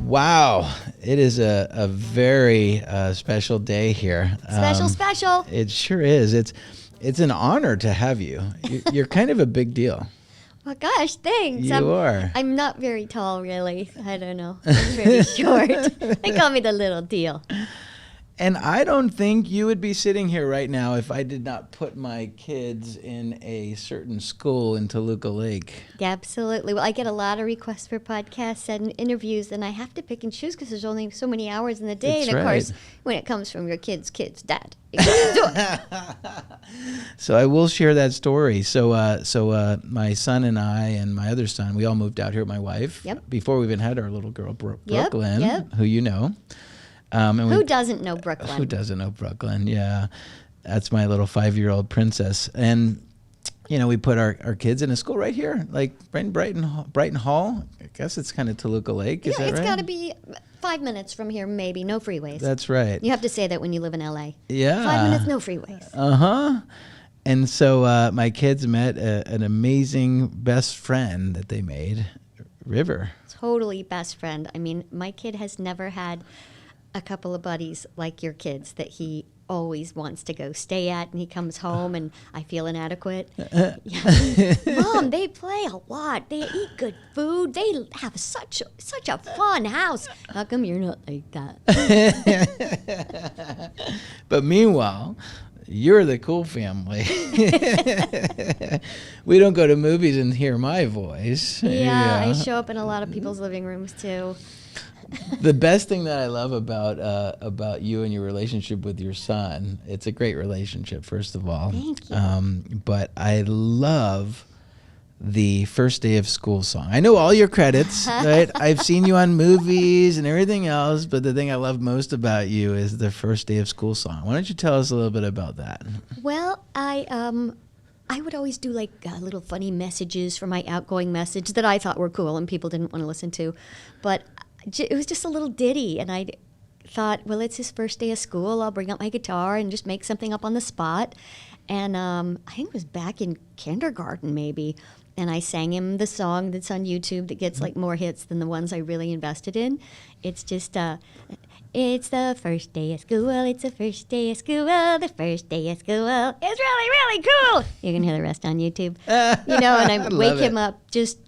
Wow, it is a very special day here. Special. It sure is. It's an honor to have you. You're kind of a big deal. Well, gosh, thanks. You are. I'm not very tall, really. I don't know. I'm pretty short. They call me the little deal. And I don't think you would be sitting here right now if I did not put my kids in a certain school in Toluca Lake. Yeah, absolutely. Well, I get a lot of requests for podcasts and interviews, and I have to pick and choose because there's only so many hours in the day. That's and of right. course, when it comes from your kids' dad, you gotta do it. So I will share that story. So my son and I and my other son, we all moved out here with my wife. Yep. Before we even had our little girl, Yep, Brooklyn, yep. who you know. Who doesn't know Brooklyn? Who doesn't know Brooklyn? Yeah. That's my little 5-year-old princess. And, you know, we put our kids in a school right here, like right in Brighton Hall. I guess it's kind of Toluca Lake. Is that it's right? got to be 5 minutes from here, maybe. No freeways. That's right. You have to say that when you live in L.A. Yeah. 5 minutes, no freeways. Uh-huh. And so my kids met an amazing best friend that they made, River. Totally best friend. I mean, my kid has never had a couple of buddies like your kids that he always wants to go stay at, and he comes home and I feel inadequate. Mom, they play a lot. They eat good food. They have such a fun house. How come you're not like that? But meanwhile, you're the cool family. We don't go to movies and hear my voice. Yeah, I show up in a lot of people's living rooms too. The best thing that I love about you and your relationship with your son, it's a great relationship, first of all. Thank you. But I love the first day of school song. I know all your credits, right? I've seen you on movies and everything else, but the thing I love most about you is the first day of school song. Why don't you tell us a little bit about that? Well, I would always do like little funny messages for my outgoing message that I thought were cool and people didn't want to listen to, but it was just a little ditty, and I thought, well, it's his first day of school. I'll bring out my guitar and just make something up on the spot. And I think it was back in kindergarten, maybe. And I sang him the song that's on YouTube that gets like more hits than the ones I really invested in. It's just, it's the first day of school. It's the first day of school. The first day of school. It's really, really cool. You can hear the rest on YouTube. You know, and I wake him up just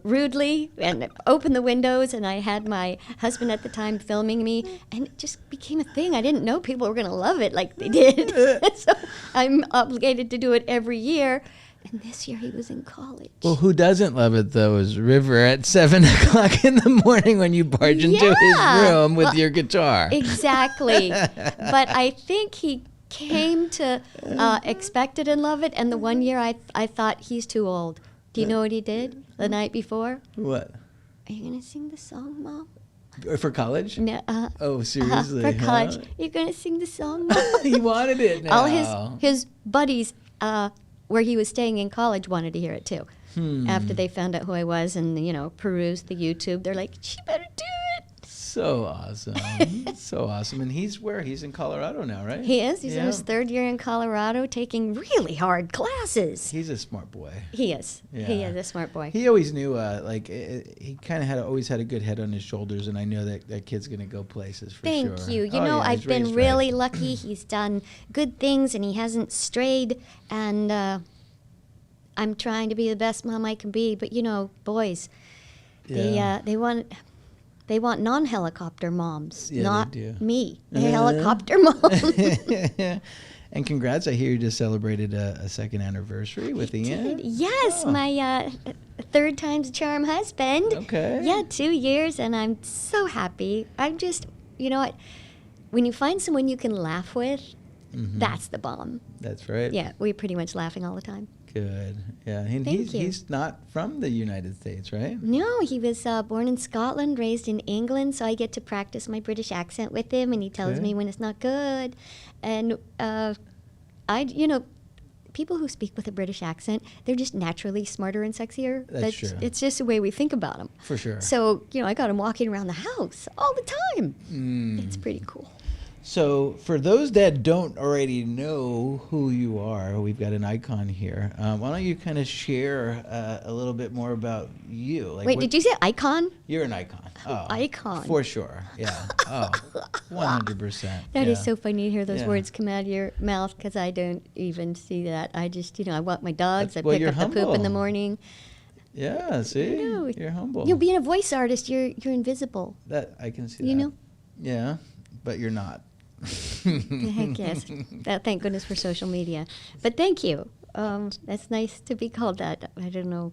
rudely and open the windows, and I had my husband at the time filming me, and it just became a thing. I didn't know people were going to love it like they did. So I'm obligated to do it every year. And this year he was in college. Well, who doesn't love it, though, is River at 7 o'clock in the morning when you barge into his room with your guitar. Exactly. But I think he came to expect it and love it, and the one year I thought he's too old. Do you know what he did the night before? What? Are you going to sing the song, Mom? For college? No, Oh, seriously? for college. You're going to sing the song, Mom? He wanted it now. All his buddies where he was staying in college wanted to hear it too. After they found out who I was and, you know, perused the YouTube, they're like, she better do it. So awesome. So awesome. And he's where? He's in Colorado now, right? He is. He's in his third year in Colorado taking really hard classes. He's a smart boy. He is. Yeah. He is a smart boy. He always knew, he kind of always had a good head on his shoulders, and I know that kid's going to go places for sure. Thank you. You Oh, know, yeah, I've he's been raised really right. lucky. He's done good things, and he hasn't strayed, and I'm trying to be the best mom I can be. But, you know, boys, they want non-helicopter moms, Yeah, not they do. me, a helicopter mom. And congrats, I hear you just celebrated a second anniversary with Ian. Yes, my third time's a charm husband. Okay. Yeah, 2 years, and I'm so happy. I'm just, you know what, when you find someone you can laugh with, that's the bomb. That's right. Yeah, we're pretty much laughing all the time. Good. Yeah. And Thank you. he's not from the United States, right? No, he was born in Scotland, raised in England, so I get to practice my British accent with him, and he tells me when it's not good. And people who speak with a British accent, they're just naturally smarter and sexier. That's true. It's just the way we think about them. For sure. So, you know, I got him walking around the house all the time. It's pretty cool. So for those that don't already know who you are, we've got an icon here. Why don't you kind of share a little bit more about you? Like Wait, did you say icon? You're an icon. Oh, icon. for sure. Yeah. Oh, 100%. That yeah. is so funny to hear those Yeah. words come out of your mouth because I don't even see that. I just, I walk my dogs. That's- I well, pick you're up the poop in the humble. morning. Yeah. See, know. you're humble. Being a voice artist, you're invisible. That I can see. You that. know? Yeah, but you're not. Heck yes. Thank goodness for social media. But thank you. That's nice to be called that. I don't know,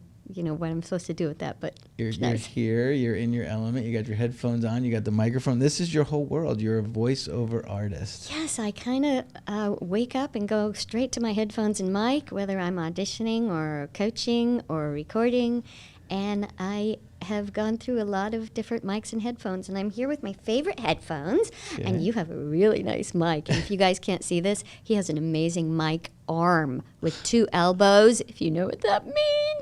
what I'm supposed to do with that, but You're, it's you're nice. here. You're in your element. You got your headphones on. You got the microphone. This is your whole world. You're a voiceover artist. Yes, I kind of wake up and go straight to my headphones and mic, whether I'm auditioning or coaching or recording. And I have gone through a lot of different mics and headphones. And I'm here with my favorite headphones. Okay. And you have a really nice mic. And if you guys can't see this, he has an amazing mic arm with 2 elbows, if you know what that means.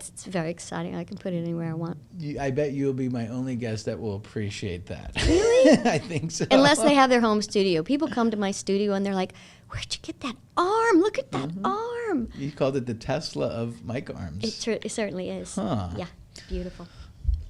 It's very exciting. I can put it anywhere I want. I bet you'll be my only guest that will appreciate that. Really? I think so. Unless they have their home studio. People come to my studio and they're like, where'd you get that arm? Look at that arm. You called it the Tesla of mic arms. It certainly is. Huh. Yeah, beautiful.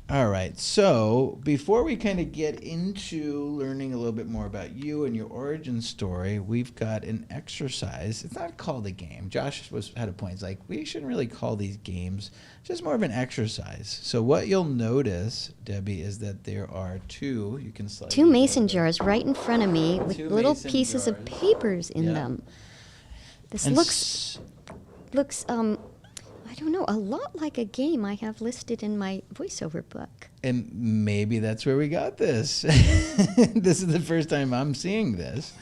All right. So before we kind of get into learning a little bit more about you and your origin story, we've got an exercise. It's not called a game. Josh had a point. It's like, we shouldn't really call these games. It's just more of an exercise. So what you'll notice, Debbie, is that there are 2. You can slide 2 these mason over. jars right in front of me with 2 little mason pieces of jars. papers in Yeah. them. This And looks I don't know, a lot like a game I have listed in my voiceover book. And maybe that's where we got this. This is the first time I'm seeing this.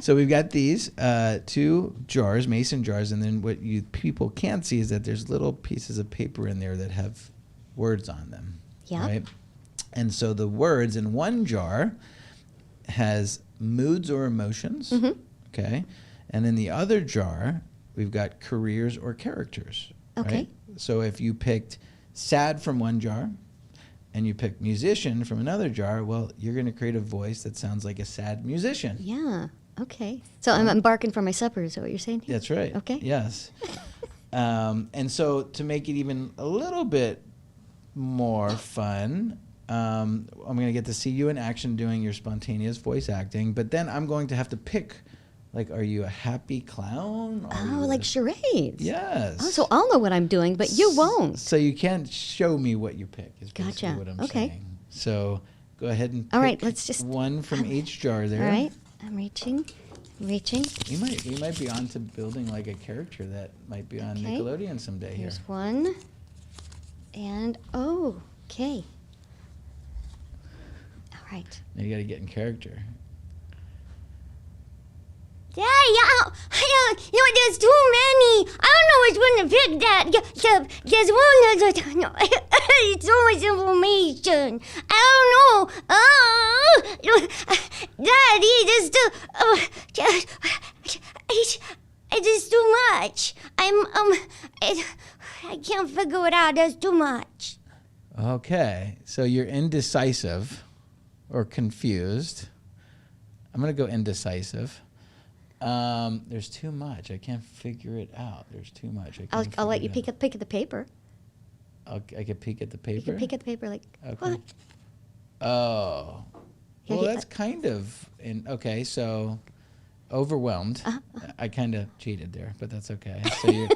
So we've got these 2 jars, mason jars, and then what people can't see is that there's little pieces of paper in there that have words on them. Yeah. Right? And so the words in one jar has moods or emotions. Mm-hmm. Okay. And in the other jar, we've got careers or characters. Okay. Right? So if you picked sad from one jar and you picked musician from another jar, well, you're going to create a voice that sounds like a sad musician. Yeah, okay. So I'm barking for my supper, is that what you're saying here? That's right. Okay. Yes. And so to make it even a little bit more fun, I'm going to get to see you in action doing your spontaneous voice acting, but then I'm going to have to pick, like, are you a happy clown? Are Oh, you like charades. Yes. Oh, so I'll know what I'm doing, but you won't. So you can't show me what you pick, is basically Gotcha. what I'm Okay. saying. So go ahead and pick All right, let's just- one from each jar there. All right, I'm reaching. We might be on to building like a character that might be on Okay. Nickelodeon someday Here's here. one. And, okay. All right. Now you got to get in character. Yeah, there's too many. I don't know which one to pick that. There's one that's, it's so much information. I don't know. Daddy, it's just too much. I can't figure it out. There's too much. Okay, so you're indecisive or confused. I'm going to go indecisive. There's too much. I can't figure it out. There's too much. I'll let you pick at the paper. I could peek at the You paper? can pick at the paper like, Okay. what? Oh. Here, Well, here, that's kind of okay. So, overwhelmed. I kind of cheated there, but that's okay. So you're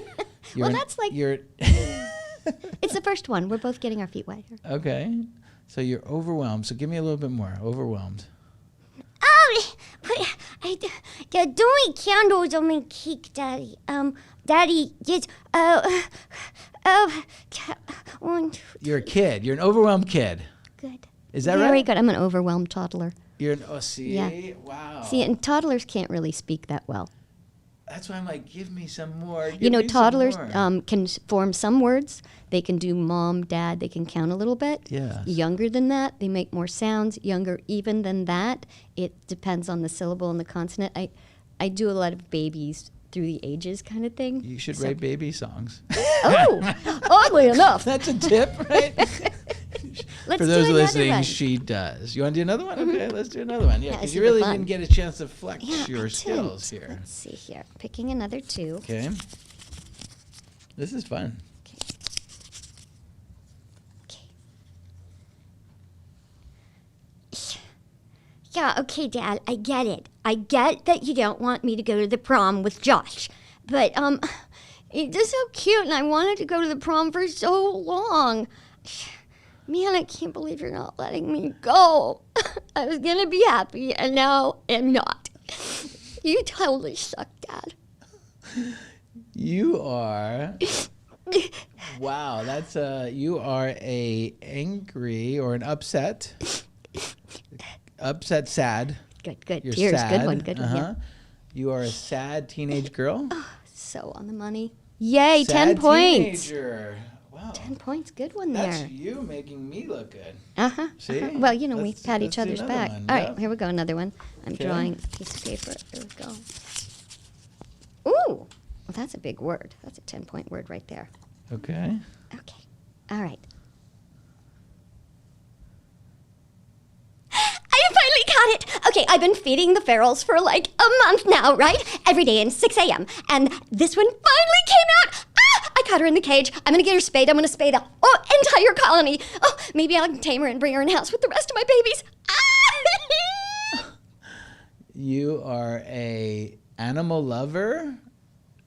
Well, that's like- you're It's the first one. We're both getting our feet wet here. okay. So you're overwhelmed. So give me a little bit more. Overwhelmed. They're doing candles on my cake, Daddy. Daddy, just, one, two, You're a kid. You're an overwhelmed kid. good. Is that Very right? good. I'm an overwhelmed toddler. You're an see. Yeah. Wow. See, and toddlers can't really speak that well. That's why I'm like, give me some more. You know, give me some toddlers more. can form some words. They can do mom, dad. They can count a little bit. Yes. Younger than that, they make more sounds. Younger even than that, it depends on the syllable and the consonant. I do a lot of babies through the ages kind of thing. You should So- write baby songs. Oh, oddly enough. That's a tip, right? Let's For those do another listening, one. she does. You want to do another one? Okay, let's do another one. Yeah, Yeah, because this you will be really fun. didn't get a chance to flex Yeah, your I skills didn't. here. Let's see here. Picking another 2. Okay. This is fun. Okay. Yeah, okay, Dad, I get it. I get that you don't want me to go to the prom with Josh. But, it's just so cute, and I wanted to go to the prom for so long. Man, I can't believe you're not letting me go. I was going to be happy, and now I'm not. You totally suck, Dad. You are... Wow, that's you are a angry or an upset, sad. Good. You're Tears. sad. Good one. Yeah. You are a sad teenage girl. So on the money. Yay, Sad 10 points. Teenager. Wow. 10 points. Good one That's there. you making me look good. Uh-huh. See? Well, you know, we Let's- pat let's each do other's another back. one. All Yeah. right, here we go. Another one. I'm Okay. drawing a piece of paper. Here we go. Ooh. Well, that's a big word. That's a 10-point word right there. Okay. Okay. All right. I finally got it. Okay, I've been feeding the ferals for like a month now, right? Every day at 6 a.m. And this one finally came out. Ah, I caught her in the cage. I'm going to get her spayed. I'm going to spay the entire colony. Oh, maybe I can tame her and bring her in house with the rest of my babies. Ah! You are a animal lover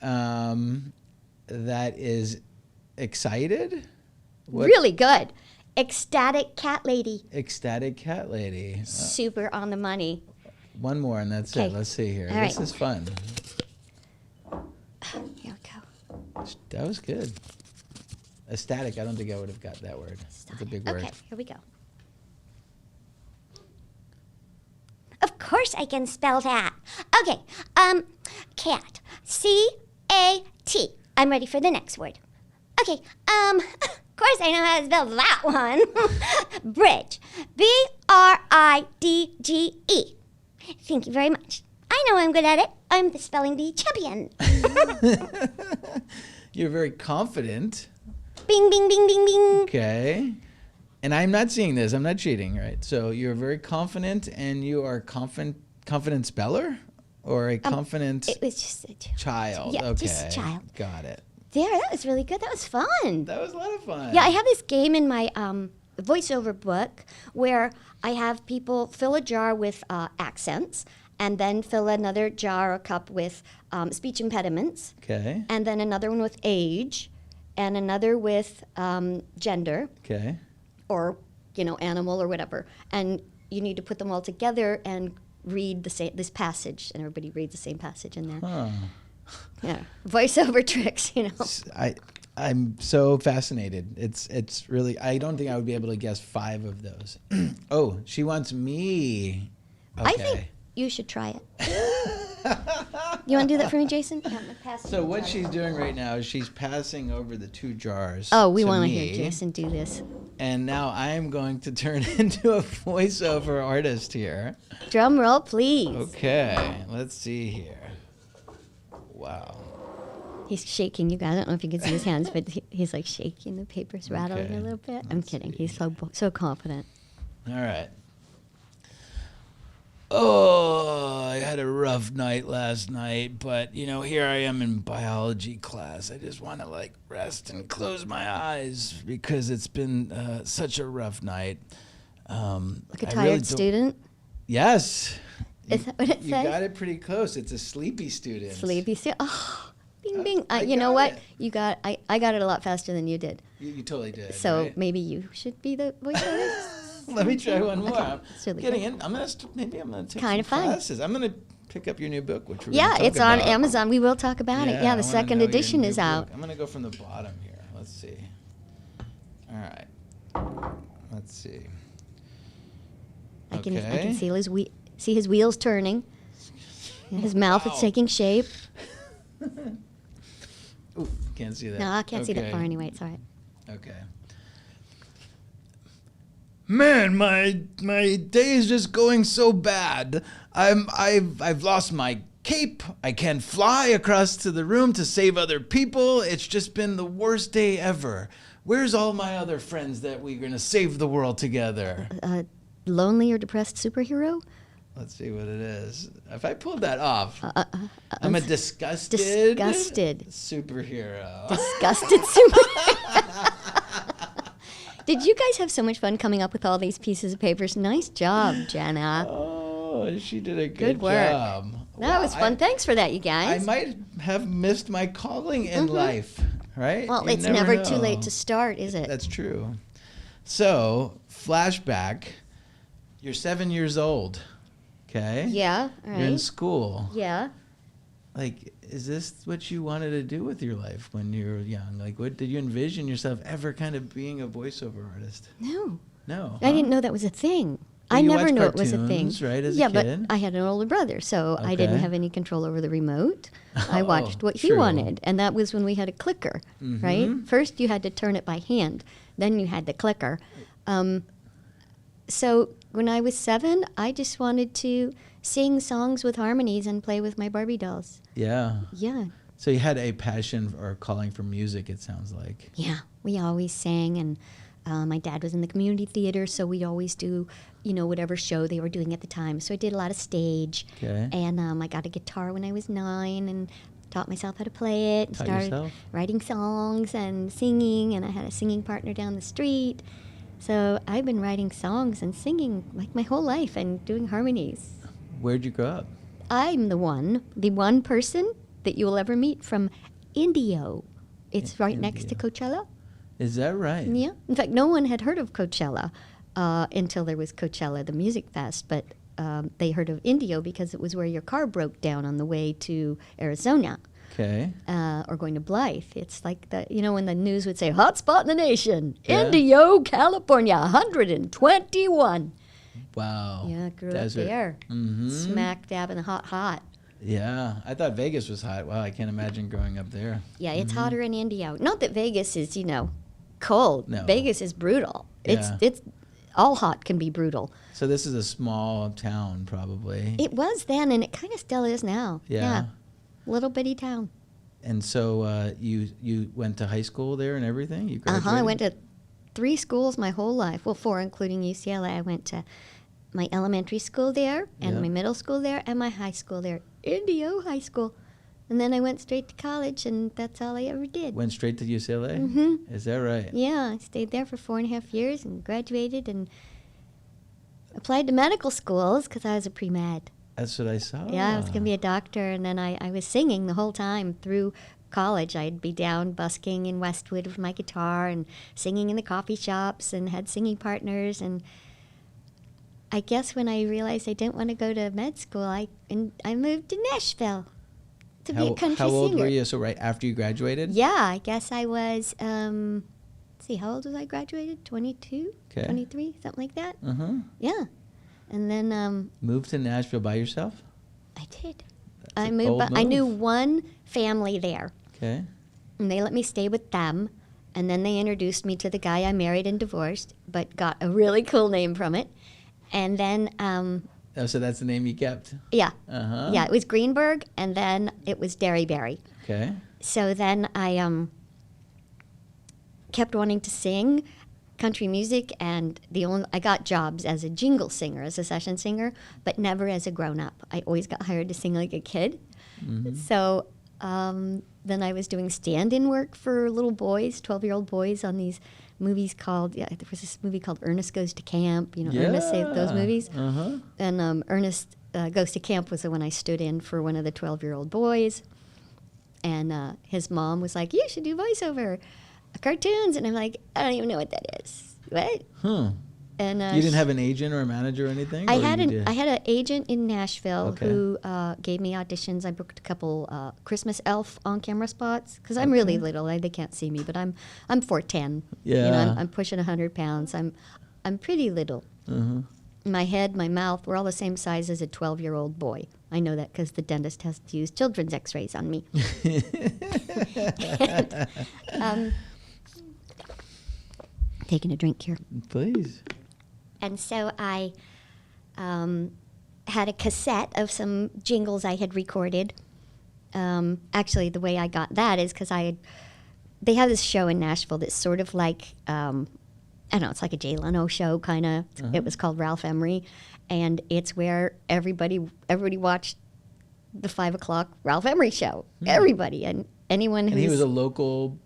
that is excited. What? Really good. Ecstatic cat lady. Ecstatic cat lady. Super on the money. One more and that's it. Okay. Let's see here. All This right. is fun. Here we go. That was good. Ecstatic. I don't think I would have got that word. That's a big word. Okay, here we go. Of course I can spell that. Okay, cat. C-A-T. I'm ready for the next word. Okay, of course I know how to spell that one. Bridge. B-R-I-D-G-E. Thank you very much. I know I'm good at it. I'm the spelling bee champion. You're very confident. Bing, bing, bing, bing, bing. Okay. And I'm not seeing this. I'm not cheating, right? So you're very confident and you are confident speller or a confident It was just a child. Yeah, Okay. just a child. Got it. There, that was really good. That was fun. That was a lot of fun. Yeah, I have this game in my voiceover book where I have people fill a jar with accents and then fill another jar or cup with speech impediments Okay. and then another one with age and another with gender Okay. or, you know, animal or whatever. And you need to put them all together and read this passage, and everybody reads the same passage in there. Huh. Yeah, voiceover tricks, you know. I'm so fascinated. It's really. I don't think I would be able to guess 5 of those. Oh, she wants me. Okay. I think you should try it. You want to do that for me, Jason? Yeah, I'm gonna pass So the what jar. she's doing right now is she's passing over the 2 jars. Oh, we want to me, hear Jason do this. And now I'm going to turn into a voiceover artist here. Drum roll, please. Okay, let's see here. Wow. He's shaking, you guys. I don't know if you can see his hands, but he's like shaking. The paper's rattling Okay, a little bit. I'm let's kidding. see. He's so confident. All right. Oh, I had a rough night last night, but you know, here I am in biology class. I just want to like rest and close my eyes because it's been such a rough night. Like a I tired really don't- student. Yes. Is that what it You says? got it pretty close. It's a sleepy student. Sleepy student. Oh, bing, bing. I You know got what? it. You got. I got it a lot faster than you did. You totally did. So right? maybe you should be the voiceover. Let me try one more. I'm it's really getting good. in. I'm gonna maybe I'm gonna take Kinda some fun. classes. I'm gonna pick up your new book, which we're Yeah, gonna talk it's on about. Amazon. We will talk about it. I Yeah, wanna the second know your edition new is book. out. I'm gonna go from the bottom here. Let's see. All right. Let's see. I can Okay. see his wheels turning. His mouth is Wow. taking shape. Ooh, can't see that. No, I can't see that Okay. far anyway. It's all right. Okay. Man, my day is just going so bad. I've lost my cape. I can't fly across to the room to save other people. It's just been the worst day ever. Where's all my other friends that we're gonna save the world together? Lonely or depressed superhero? Let's see what it is. If I pulled that off, I'm a disgusted superhero. Disgusted superhero. Did you guys have so much fun coming up with all these pieces of papers? Nice job, Jenna. Oh, Oh, she did a good work. job. That was fun. Thanks for that, you I guys. might have missed my calling in life, right? Well, You it's never too know. late to start, is it? That's true. So, flashback. You're 7 years old, okay? Yeah, all You're in right. school. Yeah. Like, is this what you wanted to do with your life when you were young? Like, what did you envision yourself ever kind of being a voiceover artist? No. No. I didn't know that was a thing. Well, I you never watched knew it was a thing. cartoons, right, as a yeah, kid? but I had an older brother, so I didn't Okay. have any control over the remote. I Oh, watched what he true. wanted, and that was when we had a clicker, right? First, you had to turn it by hand, then you had the clicker. So when I was 7, I just wanted to sing songs with harmonies and play with my Barbie dolls. Yeah. Yeah. So you had a passion or calling for music, it sounds like. Yeah, we always sang, and my dad was in the community theater, so we'd always do, whatever show they were doing at the time. So I did a lot of stage, Okay. and I got a guitar when I was 9, and taught myself how to play it, and Taught started yourself? writing songs and singing, and I had a singing partner down the street. So I've been writing songs and singing like my whole life and doing harmonies. Where'd you grow up? I'm the one person that you will ever meet from Indio. It's right next to Indio. Coachella. Is that right? Yeah. In fact, no one had heard of Coachella until there was Coachella, the music fest. But they heard of Indio because it was where your car broke down on the way to Arizona Okay. or going to Blythe. It's like when the news would say, hot spot in the nation, Yeah. Indio, California, 121. Wow. Yeah, grew Desert. up there. Mm-hmm. Smack dab in the hot. Yeah. I thought Vegas was hot. Wow, I can't imagine growing up there. Yeah, it's hotter in Indio. Not that Vegas is, cold. No. Vegas is brutal. Yeah. It's all hot can be brutal. So this is a small town, probably. It was then, and it kind of still is now. Yeah. Little bitty town. And so you went to high school there and everything? You I graduated? went to 3 schools my whole life. Well, 4, including UCLA. I went to my elementary school there, and Yeah. my middle school there, and my high school there, Indio High School. And then I went straight to college, and that's all I ever did. Went straight to UCLA? Mm-hmm. Is that right? Yeah, I stayed there for 4.5 years and graduated and applied to medical schools because I was a pre-med. That's what I saw. Yeah, I was going to be a doctor, and then I was singing the whole time through college. I'd be down busking in Westwood with my guitar and singing in the coffee shops and had singing partners. And I guess when I realized I didn't want to go to med school, I moved to Nashville to be a country How old singer. were you? So right after you graduated? Yeah, I guess I was, let's see, how old was I graduated? 22, Okay. 23, something like that. Uh-huh. Yeah. And then Moved to Nashville by yourself? I did. a I moved, bold but I knew move. one family there, Okay. and they let me stay with them. And then they introduced me to the guy I married and divorced, but got a really cool name from it. And then, Oh, so that's the name you kept? yeah, Uh-huh. yeah, it was Greenberg, and then it was Derryberry. Okay. So then I kept wanting to sing country music, and I got jobs as a jingle singer, as a session singer, but never as a grown-up. I always got hired to sing like a kid. So then I was doing stand-in work for little boys, 12-year-old boys, on these movies called, there was this movie called Ernest Goes to Camp. Ernest saved those movies. Uh-huh. And Ernest Goes to Camp was the one I stood in for one of the 12-year-old boys. And his mom was like, you should do voiceover cartoons. And I'm like, I don't even know what that is. What? Huh. And You didn't have an agent or a manager or anything? I or had you did? I had an agent in Nashville Okay. who gave me auditions. I booked a couple Christmas elf on camera spots because I'm really little. They can't see me, but I'm 4'10". Yeah. I'm pushing 100 pounds. I'm pretty little. Uh-huh. My head, my mouth, we're all the same size as a 12-year-old boy. I know that because the dentist has to use children's X-rays on me. And, taking a drink here. Please. And so I had a cassette of some jingles I had recorded. Actually, the way I got that is because they have this show in Nashville that's sort of like, I don't know, it's like a Jay Leno show kind of. It was called Ralph Emery, and it's where everybody watched the 5 o'clock Ralph Emery show. Everybody and anyone who's And he was a local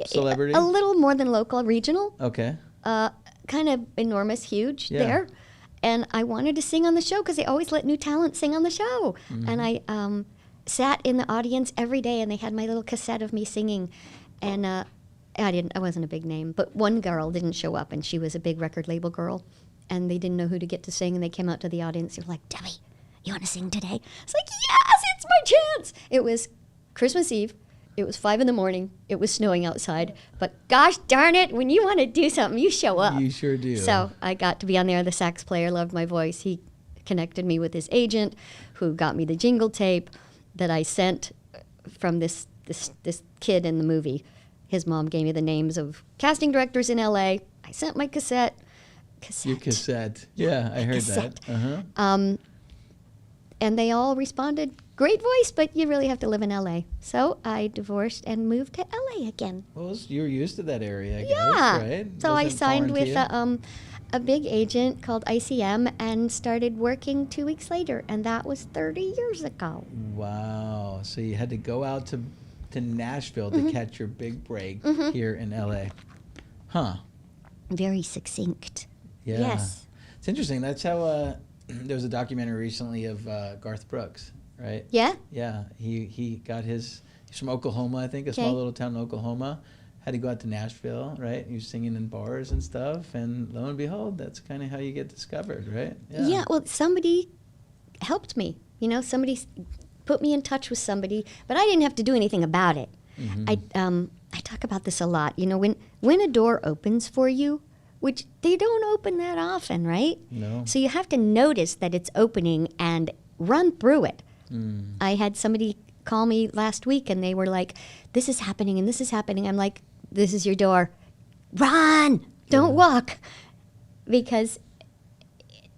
celebrity? a little more than local, regional. Okay. Kind of enormous, huge Yeah. there. And I wanted to sing on the show because they always let new talent sing on the show. And I sat in the audience every day, and they had my little cassette of me singing. And I wasn't a big name, but one girl didn't show up, and she was a big record label girl. And they didn't know who to get to sing, and they came out to the audience. They were like, Debbie, you want to sing today? I was like, yes, it's my chance. It was Christmas Eve. It was 5 a.m. It was snowing outside. But gosh darn it, when you want to do something, you show up. You sure do. So I got to be on there. The sax player loved my voice. He connected me with his agent, who got me the jingle tape that I sent from this kid in the movie. His mom gave me the names of casting directors in L.A. I sent my cassette. Your cassette. Yeah, I heard cassette. that. Uh-huh. And they all responded, great voice, but you really have to live in L.A. So I divorced and moved to L.A. again. Well, you're used to that area, I guess, Yeah. right? So I Wasn't signed with foreign to a big agent called ICM and started working 2 weeks later. And that was 30 years ago. you? Wow. So you had to go out to Nashville to catch your big break here in L.A. Huh. Very succinct. Yeah. Yes. It's interesting. That's how there was a documentary recently of Garth Brooks, right? Yeah? Yeah. He got he's from Oklahoma, I think, a small Okay. little town in Oklahoma. Had to go out to Nashville, right? He was singing in bars and stuff, and lo and behold, that's kind of how you get discovered, right? Yeah, well, somebody helped me. Somebody put me in touch with somebody, but I didn't have to do anything about it. I talk about this a lot. When a door opens for you, which they don't open that often, right? No. So you have to notice that it's opening and run through it. I had somebody call me last week, and they were like, this is happening and this is happening. I'm like, this is your door. Run! Don't walk. Because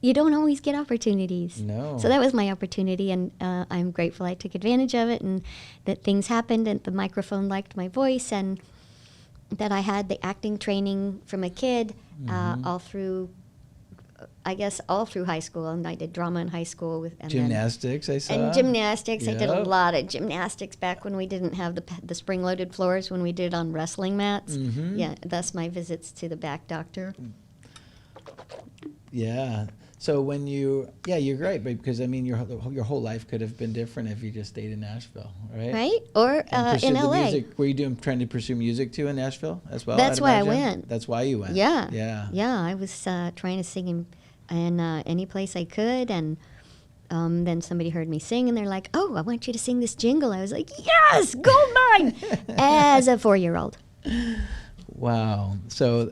you don't always get opportunities. No. So that was my opportunity, and I'm grateful I took advantage of it, and that things happened, and the microphone liked my voice, and that I had the acting training from a kid all through high school. And I did drama in high school and Gymnastics, I saw. and gymnastics. I did a Yep. lot of gymnastics back when we didn't have the spring-loaded floors, when we did on wrestling mats. Yeah, thus my visits to the back doctor. Yeah. So when you're right, because I mean, your whole life could have been different if you just stayed in Nashville, right? Right? Or And pursued in the LA. music. Were you trying to pursue music too in Nashville as well? That's I'd why I imagine? went. That's why you went. Yeah. Yeah. Yeah, I was trying to sing in any place I could, and then somebody heard me sing, and they're like, oh, I want you to sing this jingle. I was like, yes, gold mine, as a 4-year-old. Wow. So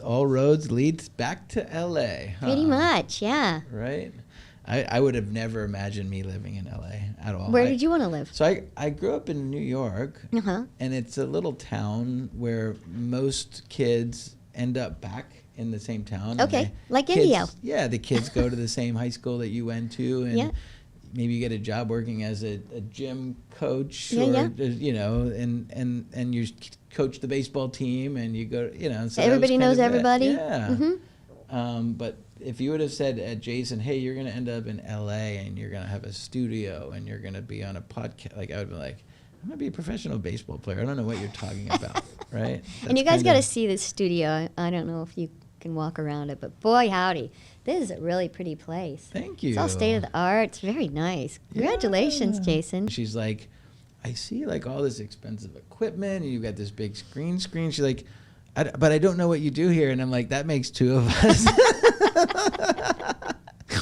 all roads lead back to L.A. huh? Pretty much, yeah. Right. I would have never imagined me living in L.A. at all. Where did you want to live? So I grew up in New York, Uh-huh. and it's a little town where most kids end up back in the same town. and Okay, like kids- Indio. Yeah, the kids go to the same high school that you went to, and Yeah. maybe you get a job working as a gym coach, Yeah, or and you coach the baseball team, and you go, so that was Everybody kind knows of it. everybody. Yeah. Mhm. But if you would have said at Jason, hey, you're going to end up in L.A. and you're going to have a studio and you're going to be on a podcast, like I would be like, I'm going to be a professional baseball player. I don't know what you're talking about, right? And you guys got to see this studio. I don't know if you can walk around it, but boy, howdy. This is a really pretty place. Thank you. It's all state of the art. It's very nice. Congratulations, Yeah. Jason. She's like, I see like all this expensive equipment and you've got this big screen. She's like, but I don't know what you do here. And I'm like, that makes two of us.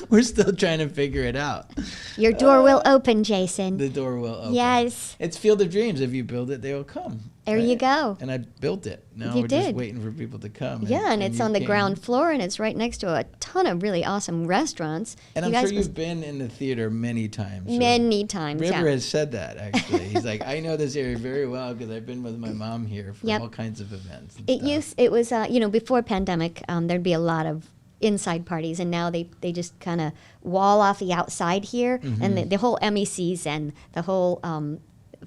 We're still trying to figure it out. Your door will open, Jason. The door will open. Yes. It's Field of Dreams. If you build it, they will come. There you go. And I built it. Now You we're just did. waiting for people to come. Yeah, and it's you on the came. ground floor, and it's right next to a ton of really awesome restaurants. And You I'm guys sure you've been in the theater many times. so- many times. River Yeah. has said that, actually. He's like, I know this area very well because I've been with my mom here for Yep. all kinds of events. And It was before pandemic, there'd be a lot of inside parties, and now they just kind of wall off the outside here, Mm-hmm. and the whole MECs and the whole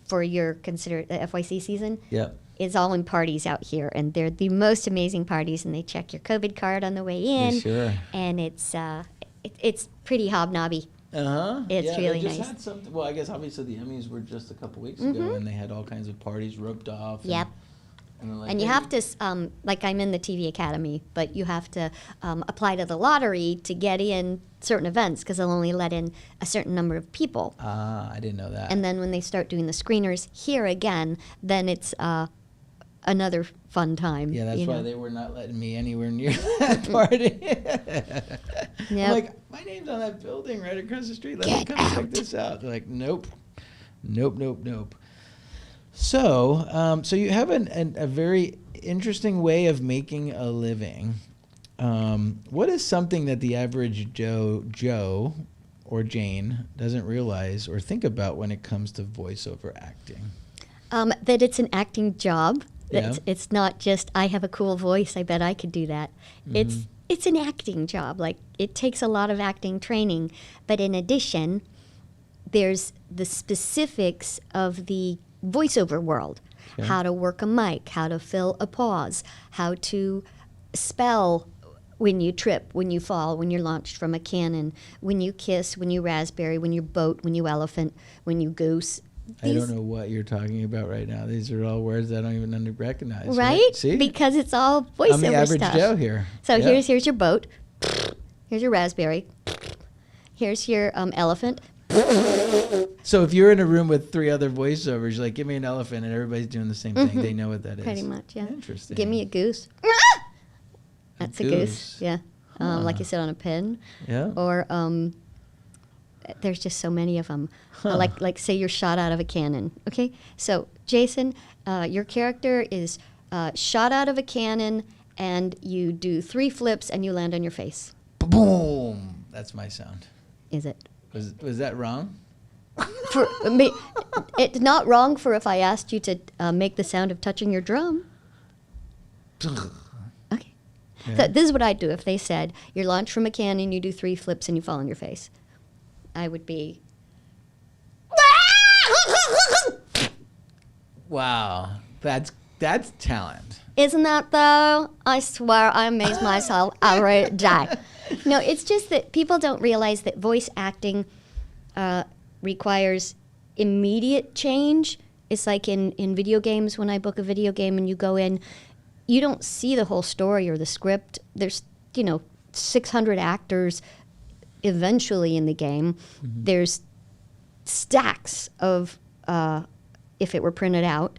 for your consider FYC season. Yep. Is all in parties out here, and they're the most amazing parties, and they check your COVID card on the way in, Sure. and it's pretty hobnobby. Uh-huh. It's yeah, really they just nice. Had some, I guess obviously the Emmys were just a couple weeks ago, and they had all kinds of parties roped off. Yep. And you have to, like I'm in the TV Academy, but you have to apply to the lottery to get in certain events because they'll only let in a certain number of people. I didn't know that. And then when they start doing the screeners here again, then it's another fun time. Yeah, that's why they were not letting me anywhere near that party. I'm like, my name's on that building right across the street. Let me come check this out. They're like, nope. So, so you have a very interesting way of making a living. What is something that the average Joe or Jane doesn't realize or think about when it comes to voiceover acting? That it's an acting job. Yeah. It's not just, I have a cool voice, I bet I could do that. Mm-hmm. It's an acting job. Like, it takes a lot of acting training. But in addition, there's the specifics of the voiceover world. Okay. How to work a mic, how to fill a pause, how to spell when you trip, when you fall, when you're launched from a cannon, when you kiss, when you raspberry, when you boat, when you elephant, when you goose. I don't know what you're talking about right now. These are all words I don't even recognize. Right? See? Because it's all voiceover I'm the average stuff. Joe here. So Yeah. here's your boat. Here's your raspberry. Here's your elephant. So if you're in a room with 3 other voiceovers, you're like, give me an elephant, and everybody's doing the same thing. They know what that is. Pretty much, yeah. Interesting. Give me a goose. That's a goose. Yeah. Like you said, on a pin. Yeah. Or there's just so many of them. Like say you're shot out of a cannon. Okay. So Jason, your character is shot out of a cannon, and you do 3 flips, and you land on your face. Boom. That's my sound. Is it? Was that wrong? For me, it's not wrong for if I asked you to make the sound of touching your drum. Okay. Yeah. So this is what I'd do if they said, you're launched from a cannon, you do 3 flips, and you fall on your face. I would be... Wow. That's talent. Isn't that, though? I swear I amaze myself every day. No, it's just that people don't realize that voice acting requires immediate change. It's like in video games, when I book a video game and you go in, you don't see the whole story or the script. There's, 600 actors eventually in the game. Mm-hmm. There's stacks of, if it were printed out,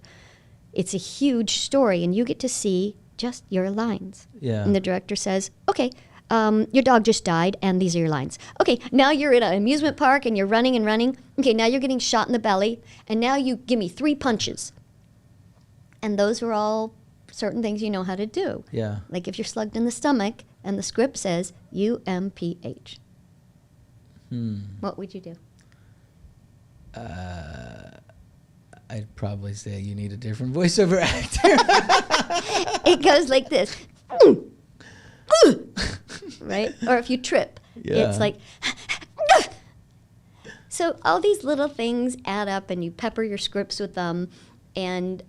it's a huge story, and you get to see just your lines. Yeah. And the director says, okay, your dog just died, and these are your lines. Okay, now you're in an amusement park, and you're running and running. Okay, now you're getting shot in the belly, and now you give me 3 punches. And those are all certain things you know how to do. Yeah. Like if you're slugged in the stomach, and the script says UMPH. What would you do? I'd probably say you need a different voiceover actor. It goes like this. Right? Or if you trip, it's like... So all these little things add up, and you pepper your scripts with them, and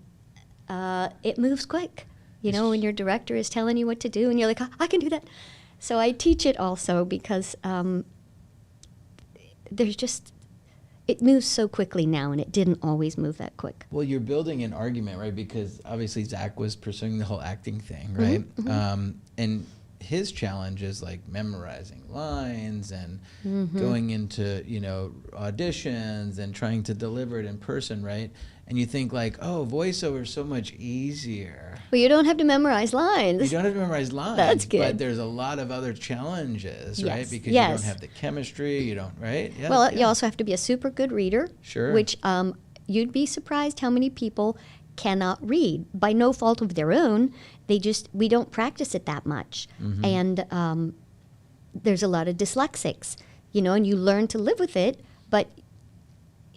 it moves quick. When your director is telling you what to do, and you're like, I can do that. So I teach it also because there's just... It moves so quickly now, and it didn't always move that quick. Well, you're building an argument, right? Because obviously Zach was pursuing the whole acting thing, right? Mm-hmm. And his challenge is like memorizing lines and going into, auditions and trying to deliver it in person, right? And you think like, oh, voiceover is so much easier. Well, you don't have to memorize lines. You don't have to memorize lines. That's good. But there's a lot of other challenges, Yes. right? Because you don't have the chemistry, you don't, right? Yeah, well, you also have to be a super good reader. Sure. Which you'd be surprised how many people cannot read by no fault of their own. We don't practice it that much. Mm-hmm. And there's a lot of dyslexics, and you learn to live with it, but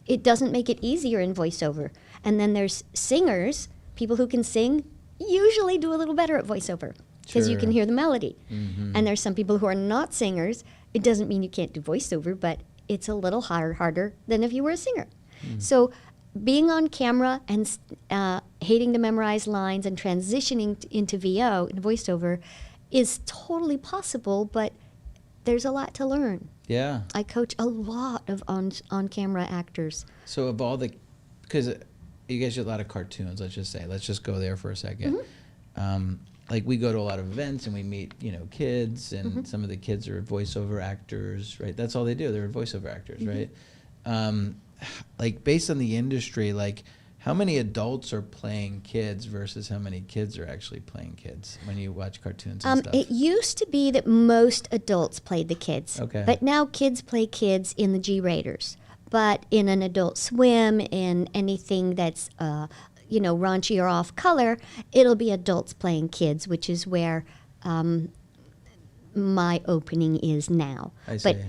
it doesn't make it easier in voiceover. And then there's singers, people who can sing, usually do a little better at voiceover because you can hear the melody. Mm-hmm. And there's some people who are not singers. It doesn't mean you can't do voiceover, but it's a little harder than if you were a singer. Mm. So being on camera and hating to memorize lines and transitioning into VO and voiceover is totally possible, but there's a lot to learn. Yeah. I coach a lot of on-camera actors. So of all because you guys do a lot of cartoons, let's just say. Let's just go there for a second. Mm-hmm. Like we go to a lot of events and we meet, kids, and Mm-hmm. some of the kids are voiceover actors, right? That's all they do. They're voiceover actors, right? Like based on the industry, like how many adults are playing kids versus how many kids are actually playing kids when you watch cartoons and stuff? It used to be that most adults played the kids. Okay. But now kids play kids in the G-raters. But in an Adult Swim, in anything that's, raunchy or off color, it'll be adults playing kids, which is where my opening is now. I see. But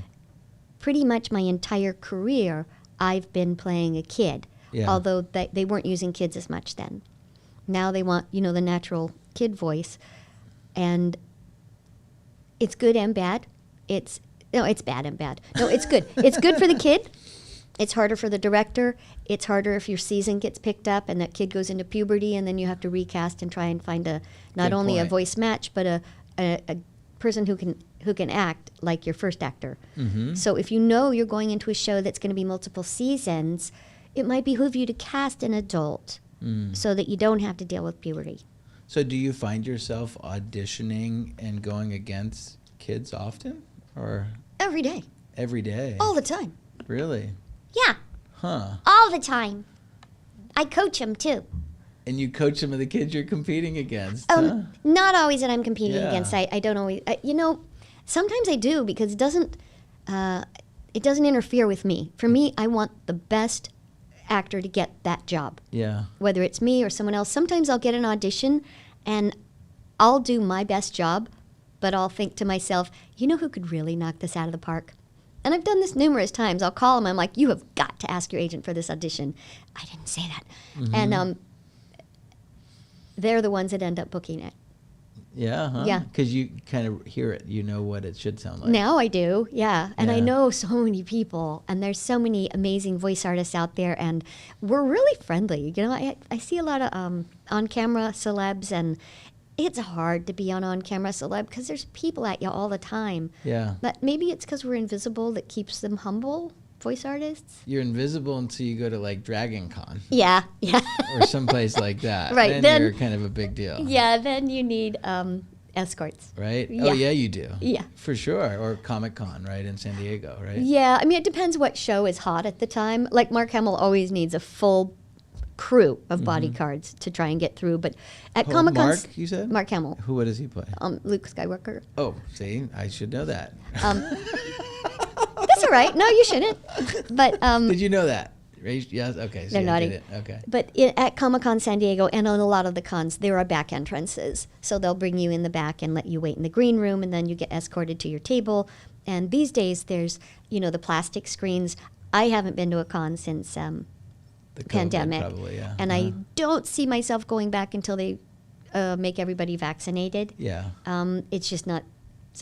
pretty much my entire career, I've been playing a kid. Yeah. Although they weren't using kids as much then. Now they want, the natural kid voice. And it's good and bad. It's bad and bad. No, it's good. It's good for the kid. It's harder for the director. It's harder if your season gets picked up and that kid goes into puberty, and then you have to recast and try and find not Good only a point. voice match, but a person who can act like your first actor. Mm-hmm. So if you know you're going into a show that's going to be multiple seasons, it might behoove you to cast an adult so that you don't have to deal with puberty. So do you find yourself auditioning and going against kids often, or Every day. every day? All the time. Really? Yeah, Huh. all the time. I coach them too. And you coach some of the kids you're competing against, huh? Not always that I'm competing Yeah. against. I don't always, sometimes I do because it doesn't interfere with me. For me, I want the best actor to get that job, Yeah. whether it's me or someone else. Sometimes I'll get an audition and I'll do my best job, but I'll think to myself, who could really knock this out of the park? And I've done this numerous times. I'll call them. I'm like, you have got to ask your agent for this audition. I didn't say that. Mm-hmm. And they're the ones that end up booking it. Yeah, huh? Yeah. Because you kind of hear it. You know what it should sound like. Now I do, yeah. And I Yeah. know so many people, and there's so many amazing voice artists out there, and we're really friendly. I see a lot of on-camera celebs, and it's hard to be on-camera celeb because there's people at you all the time. Yeah. But maybe it's because we're invisible that keeps them humble, voice artists. You're invisible until you go to like Dragon Con Yeah, yeah. or someplace like that. Right, Then then- you're kind of a big deal. Yeah, then you need escorts. Right? Yeah. Oh, yeah, you do. Yeah. For sure. Or Comic Con, right, in San Diego, right? Yeah, I mean, it depends what show is hot at the time. Like Mark Hamill always needs a full crew of bodyguards to try and get through. But at Oh, Comic Con, Mark, you said? Mark Hamill, What does he play? Luke Skywalker. Oh, see, I should know that. That's all right. No, you shouldn't. But Did you know that? Yes. Okay. See, They're I naughty. did it. Okay. But at Comic Con San Diego and on a lot of the cons, there are back entrances. So they'll bring you in the back and let you wait in the green room, and then you get escorted to your table. And these days, there's the plastic screens. I haven't been to a con since The COVID, pandemic, probably, yeah. and Uh-huh. I don't see myself going back until they make everybody vaccinated. Yeah. It's just not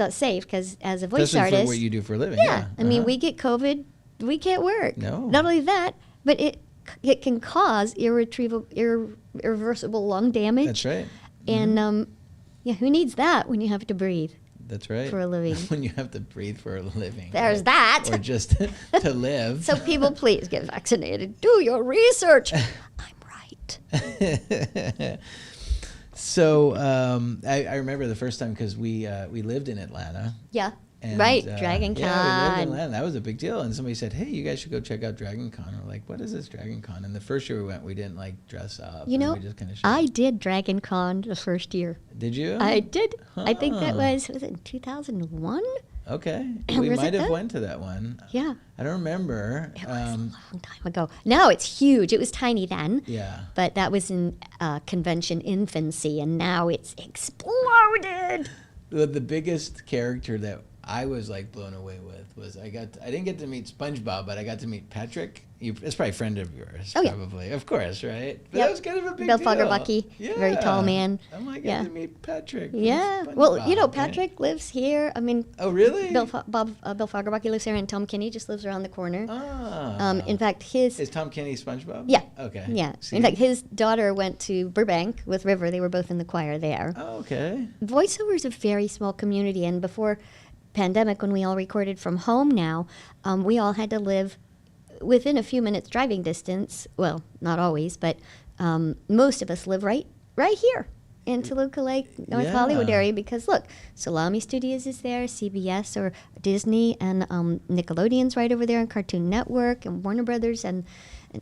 safe because as a voice Especially artist, for what you do for a living. yeah, I mean, Uh-huh. we get COVID, we can't work. No. Not only that, but it can cause irreversible lung damage. That's right. And who needs that when you have to breathe That's right. for a living? When you have to breathe for a living. There's right? that. Or just to live. So people, please get vaccinated. Do your research. I'm right. So I remember the first time because we lived in Atlanta. Yeah. And, Right, Dragon Yeah, we lived in Con. Atlanta. That was a big deal. And somebody said, "Hey, you guys should go check out Dragon Con." We're like, "What is this Dragon Con?" And the first year we went, we didn't like dress up. You and know, we just kind of I did Dragon Con the first year. Did you? I did. I think that Huh. was it in 2001? Okay. And We was it might have then? went to that one. Yeah. I don't remember. It was a long time ago. Now it's huge. It was tiny then. Yeah. But that was in convention infancy, and now it's exploded. The biggest character that I was like blown away with was I didn't get to meet SpongeBob, but I got to meet Patrick. It's probably a friend of yours, Oh, yeah. probably. Of course, right? But Yep. that was kind of a big Bill deal. Foggerbucky, very tall man. I'm like, I Yeah. got to meet Patrick. from Yeah. SpongeBob, Well, right? Patrick lives here. I mean, Oh, really? Bill Foggerbucky lives here, and Tom Kenny just lives around the corner. Ah. In fact, his Is Tom Kenny SpongeBob? Yeah. Okay. Yeah. See? In fact, his daughter went to Burbank with River. They were both in the choir there. Oh, okay. Voiceover is a very small community, and before pandemic, when we all recorded from home now, we all had to live within a few minutes driving distance. Well, not always, but most of us live right here in Toluca Lake, North Hollywood area, because look, Salami Studios is there, CBS or Disney, and Nickelodeon's right over there, and Cartoon Network, and Warner Brothers, and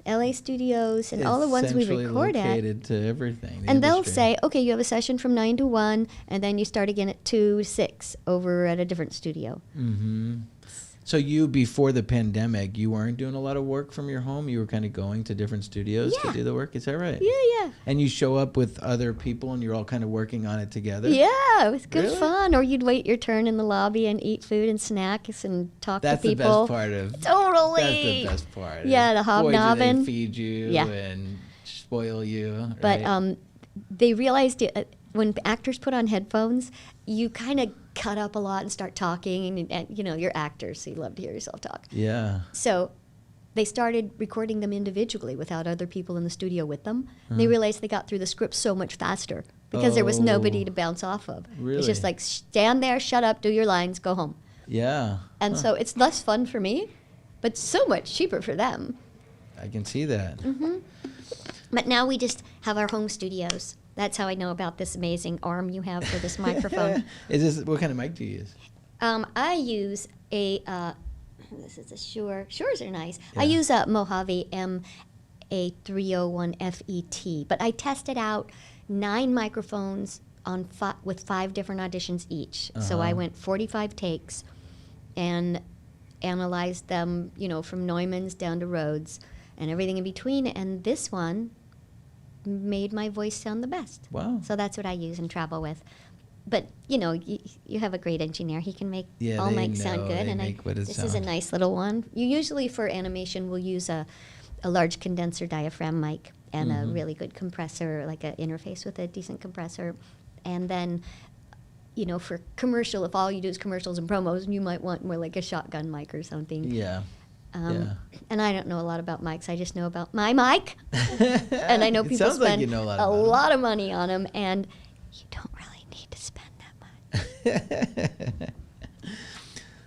LA Studios, and all the ones we record at. Located to everything. And they'll say, okay, you have a session from 9 to 1, and then you start again at 2 to 6 over at a different studio. Mm-hmm. So you, before the pandemic, you weren't doing a lot of work from your home? You were kind of going to different studios to do the work? Is that right? Yeah. And you show up with other people and you're all kind of working on it together? Yeah, it was good fun. Or you'd wait your turn in the lobby and eat food and snacks and talk to people. That's the best part of Totally. That's the best part. Yeah, the hobnobbing. Boy, do they feed you and spoil you. But right? They realized when actors put on headphones, you kind of cut up a lot and start talking, and you know, you're actors, so you love to hear yourself talk. Yeah. So they started recording them individually without other people in the studio with them. And they realized they got through the script so much faster because there was nobody to bounce off of. Really? It's just like, stand there, shut up, do your lines, go home. Yeah. And so it's less fun for me, but so much cheaper for them. I can see that. Mm-hmm. But now we just have our home studios. That's how I know about this amazing arm you have for this microphone. What kind of mic do you use? I use a, this is a Shure. Shures are nice. Yeah. I use a Mojave MA301 FET, but I tested out 9 microphones on with 5 different auditions each. So I went 45 takes and analyzed them, you know, from Neumann's down to Rhodes and everything in between. And this one made my voice sound the best. Wow. So that's what I use and travel with. But, you know, you have a great engineer. He can make all mics sound good. And this is a nice little one. You usually, for animation, will use a large condenser diaphragm mic and a really good compressor, like an interface with a decent compressor. And then, you know, for commercial, if all you do is commercials and promos, you might want more like a shotgun mic or something. Yeah. And I don't know a lot about mics. I just know about my mic. And I know people spend you know a lot of money on them, and you don't really need to spend that much.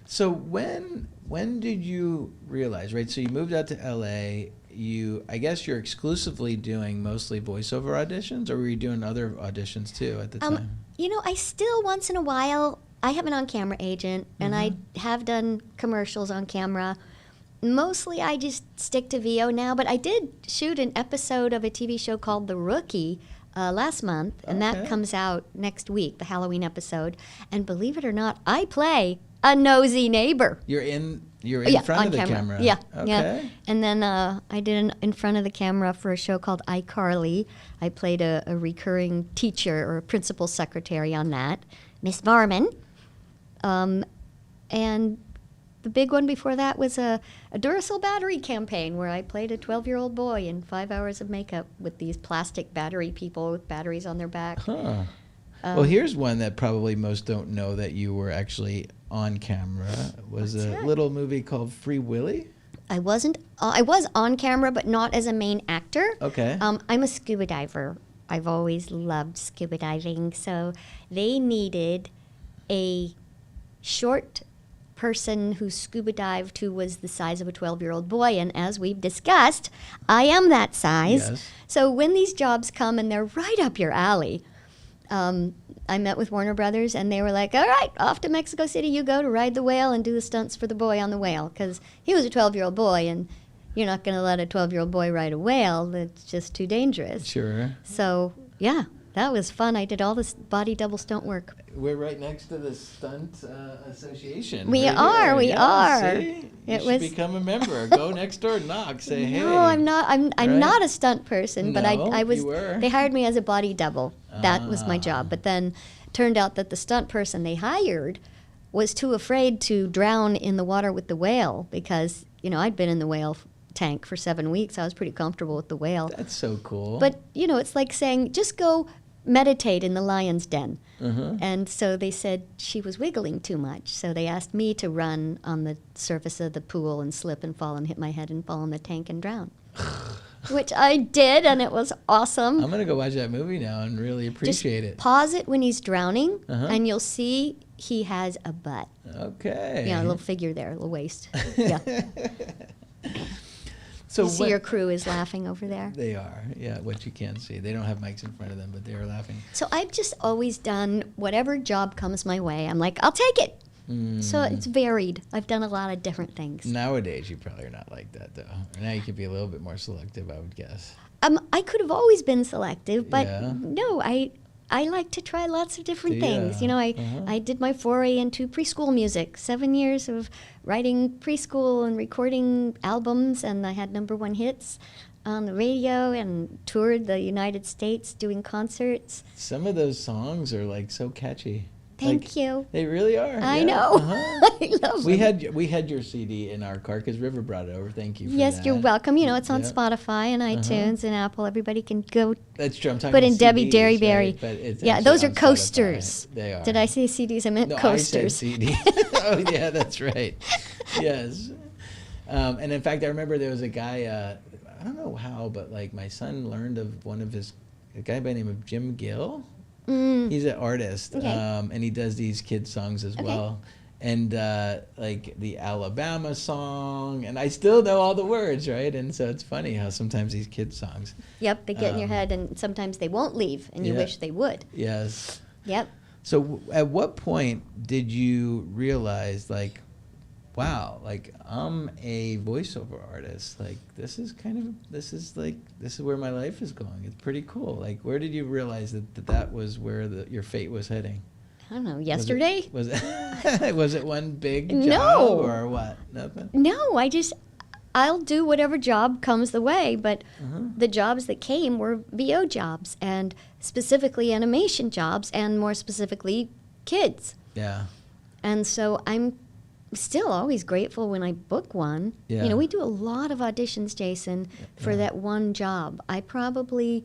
So when did you realize, right? So you moved out to LA. I guess you're exclusively doing mostly voiceover auditions, or were you doing other auditions too at the time? You know, I still once in a while, I have an on-camera agent, and I have done commercials on camera. Mostly I just stick to VO now, but I did shoot an episode of a TV show called The Rookie last month, and that comes out next week, the Halloween episode. And believe it or not, I play a nosy neighbor. You're in front of the camera. Yeah. Okay. Yeah. And then I did in front of the camera for a show called iCarly. I played a recurring teacher or a principal secretary on that, Miss Varman. And the big one before that was a Duracell battery campaign where I played a 12-year-old boy in 5 hours of makeup with these plastic battery people with batteries on their back. Huh. Well, here's one that probably most don't know that you were actually on camera. It was little movie called Free Willy. I was on camera, but not as a main actor. Okay. I'm a scuba diver. I've always loved scuba diving, so they needed a short person who scuba dived who was the size of a 12-year-old boy, and as we've discussed, I am that size. Yes. So when these jobs come and they're right up your alley, I met with Warner Brothers, and they were like, all right, off to Mexico City you go to ride the whale and do the stunts for the boy on the whale, because he was a 12-year-old boy, and you're not going to let a 12-year-old boy ride a whale. That's just too dangerous. Sure. So, yeah, that was fun. I did all this body double stunt work. We're right next to the Stunt Association. We right are. here. We are. See? You should become a member. Go next door, knock, say hey. No, I'm not. I'm not a stunt person, but No, I was. you were. They hired me as a body double. That was my job. But then, turned out that the stunt person they hired was too afraid to drown in the water with the whale because I'd been in the whale tank for 7 weeks. I was pretty comfortable with the whale. That's so cool. But it's like saying just go meditate in the lion's den. And so they said she was wiggling too much. So they asked me to run on the surface of the pool and slip and fall and hit my head and fall in the tank and drown. Which I did, and it was awesome. I'm going to go watch that movie now and really appreciate it. Pause it when he's drowning, and you'll see he has a butt. Okay. A little figure there, a little waist. Yeah. So you see your crew is laughing over there. They are, yeah, what you can't see. They don't have mics in front of them, but they are laughing. So I've just always done whatever job comes my way. I'm like, I'll take it. So it's varied. I've done a lot of different things. Nowadays, you probably are not like that, though. Now you could be a little bit more selective, I would guess. I could have always been selective, but Yeah. no, I like to try lots of different things. Yeah. You know, I did my foray into preschool music, 7 years of writing preschool and recording albums, and I had #1 hits on the radio and toured the United States doing concerts. Some of those songs are like so catchy. Thank you. They really are. I yeah. know. I love We them. we had your CD in our car because River brought it over. Thank you for Yes, that. you're welcome. You know, it's on Yeah. Spotify and iTunes and Apple. Everybody can go That's true. I'm talking put in about Debi CDs, Derryberry. right? But it's Yeah, actually those are on Spotify. coasters. They are. Did I say CDs? I meant No, coasters. I said CD. Oh, yeah, that's right. Yes. And in fact, I remember there was a guy, I don't know how, but like my son learned of a guy by the name of Jim Gill. He's an artist, Okay. and he does these kids songs as well. And like the Alabama song, and I still know all the words, right? And so it's funny how sometimes these kids songs. Yep, they get in your head, and sometimes they won't leave, and you Yeah. wish they would. Yes. Yep. So at what point did you realize, like, wow, like I'm a voiceover artist. Like this is where my life is going. It's pretty cool. Like where did you realize that was where your fate was heading? I don't know, yesterday? Was it was it one big job No. or what? Nothing? No, I'll do whatever job comes the way, but the jobs that came were VO jobs, and specifically animation jobs, and more specifically kids. Yeah. And so I'm still always grateful when I book one. Yeah. You know, we do a lot of auditions, Jason, for that one job. I probably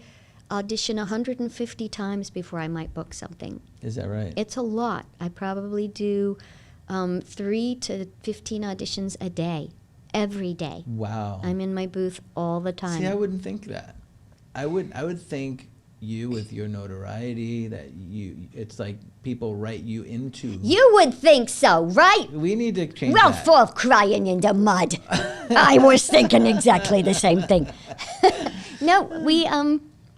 audition 150 times before I might book something. Is that right? It's a lot. I probably do 3 to 15 auditions a day, every day. Wow. I'm in my booth all the time. See, I wouldn't think that. I would think you with your notoriety that it's like people write you into. You would think so, right? We need to change Ralph that. Wolf crying in the mud. I was thinking exactly the same thing. No,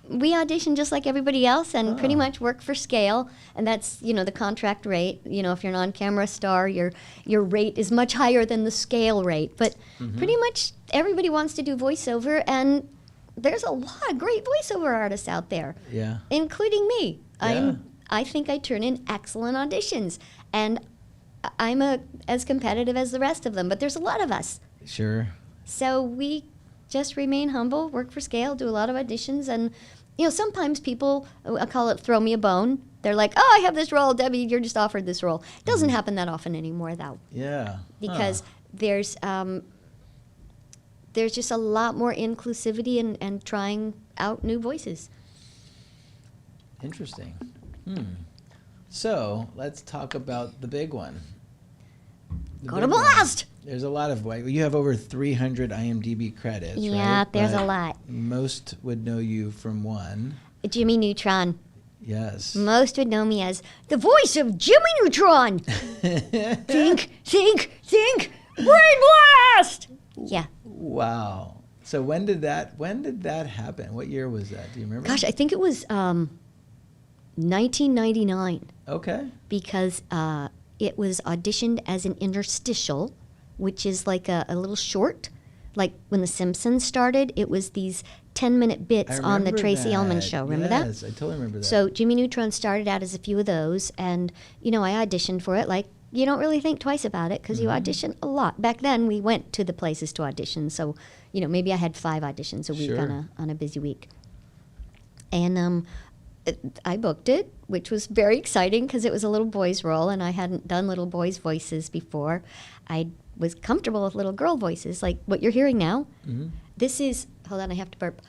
we audition just like everybody else and pretty much work for scale, and that's, you know, the contract rate. You know, if you're an on-camera star, your rate is much higher than the scale rate. But pretty much everybody wants to do voiceover, and there's a lot of great voiceover artists out there, Yeah. including me. Yeah. I think I turn in excellent auditions, and I'm as competitive as the rest of them, but there's a lot of us. Sure. So we just remain humble, work for scale, do a lot of auditions, and you know, sometimes people, I call it throw me a bone. They're like, oh, I have this role, Debbie, you're just offered this role. It doesn't happen that often anymore, though, Yeah. because there's just a lot more inclusivity and trying out new voices. Interesting. So let's talk about the big one. The Go to big one. blast! There's a lot of, you have over 300 IMDb credits, Yeah, right? there's a But lot. Most would know you from one. Jimmy Neutron. Yes. Most would know me as The voice of Jimmy Neutron. Think, brain blast! yeah. Wow. So when did that happen? What year was that? Do you remember? Gosh, I think it was 1999. Okay. Because it was auditioned as an interstitial, which is like a little short. Like when The Simpsons started, it was these 10-minute bits I on the remember Tracy Ullman that. show. Remember that? Yes, I totally remember that. So Jimmy Neutron started out as a few of those, and you know, I auditioned for it. Like, you don't really think twice about it because you audition a lot. Back then, we went to the places to audition, so you know, maybe I had 5 auditions a week Sure. on a busy week. And I booked it, which was very exciting because it was a little boy's role, and I hadn't done little boys' voices before. I was comfortable with little girl voices, like what you're hearing now. This is, hold on, I have to burp.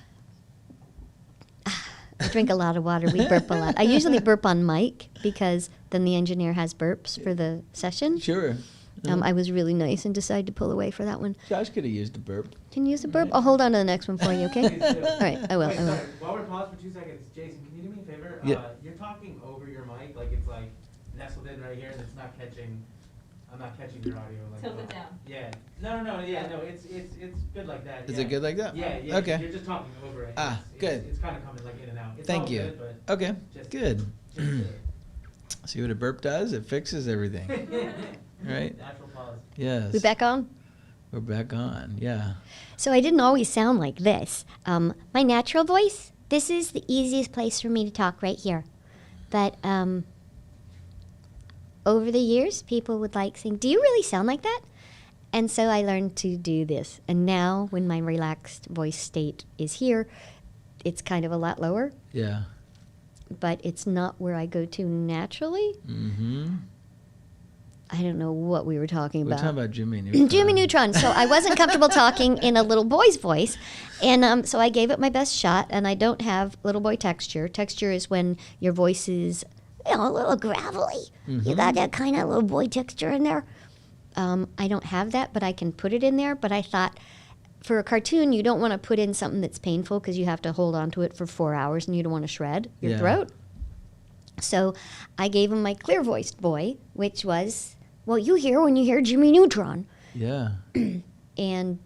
I drink a lot of water. We burp a lot. I usually burp on mic because then the engineer has burps for the session. Sure. I was really nice and decided to pull away for that one. Josh could have used a burp. Can you use a burp? I'll hold on to the next one for you, okay? All right, I will. Wait, I will. sorry. While we're paused for 2 seconds, Jason, can you do me a favor? Yeah. You're talking over your mic, like it's like nestled in right here, and it's not catching I'm not catching your audio. Like Tilt it that. down. Yeah. No. Yeah. No. It's good like that. Is yeah. it good like that? Yeah. Yeah. Okay. You're just talking over it. Ah, good. It's kind of coming like in and out. It's Thank all you. Good, but Okay. just- Good. just, See what a burp does? It fixes everything. Right? Natural pause. Yes. We back on? We're back on. Yeah. So I didn't always sound like this. My natural voice, this is the easiest place for me to talk right here. But over the years, people would like saying, do you really sound like that? And so I learned to do this. And now when my relaxed voice state is here, it's kind of a lot lower, Yeah. but it's not where I go to naturally. Mm-hmm. I don't know what we were talking We're about. talking about Jimmy Neutron. Jimmy Neutron. So I wasn't comfortable talking in a little boy's voice. And so I gave it my best shot, and I don't have little boy texture. Texture is when your voice is, a little gravelly. You got that kind of little boy texture in there. I don't have that, but I can put it in there. But I thought for a cartoon, you don't want to put in something that's painful because you have to hold on to it for 4 hours and you don't want to shred your Yeah. throat. So I gave him my clear-voiced boy, which was, well, you hear when you hear Jimmy Neutron. Yeah. And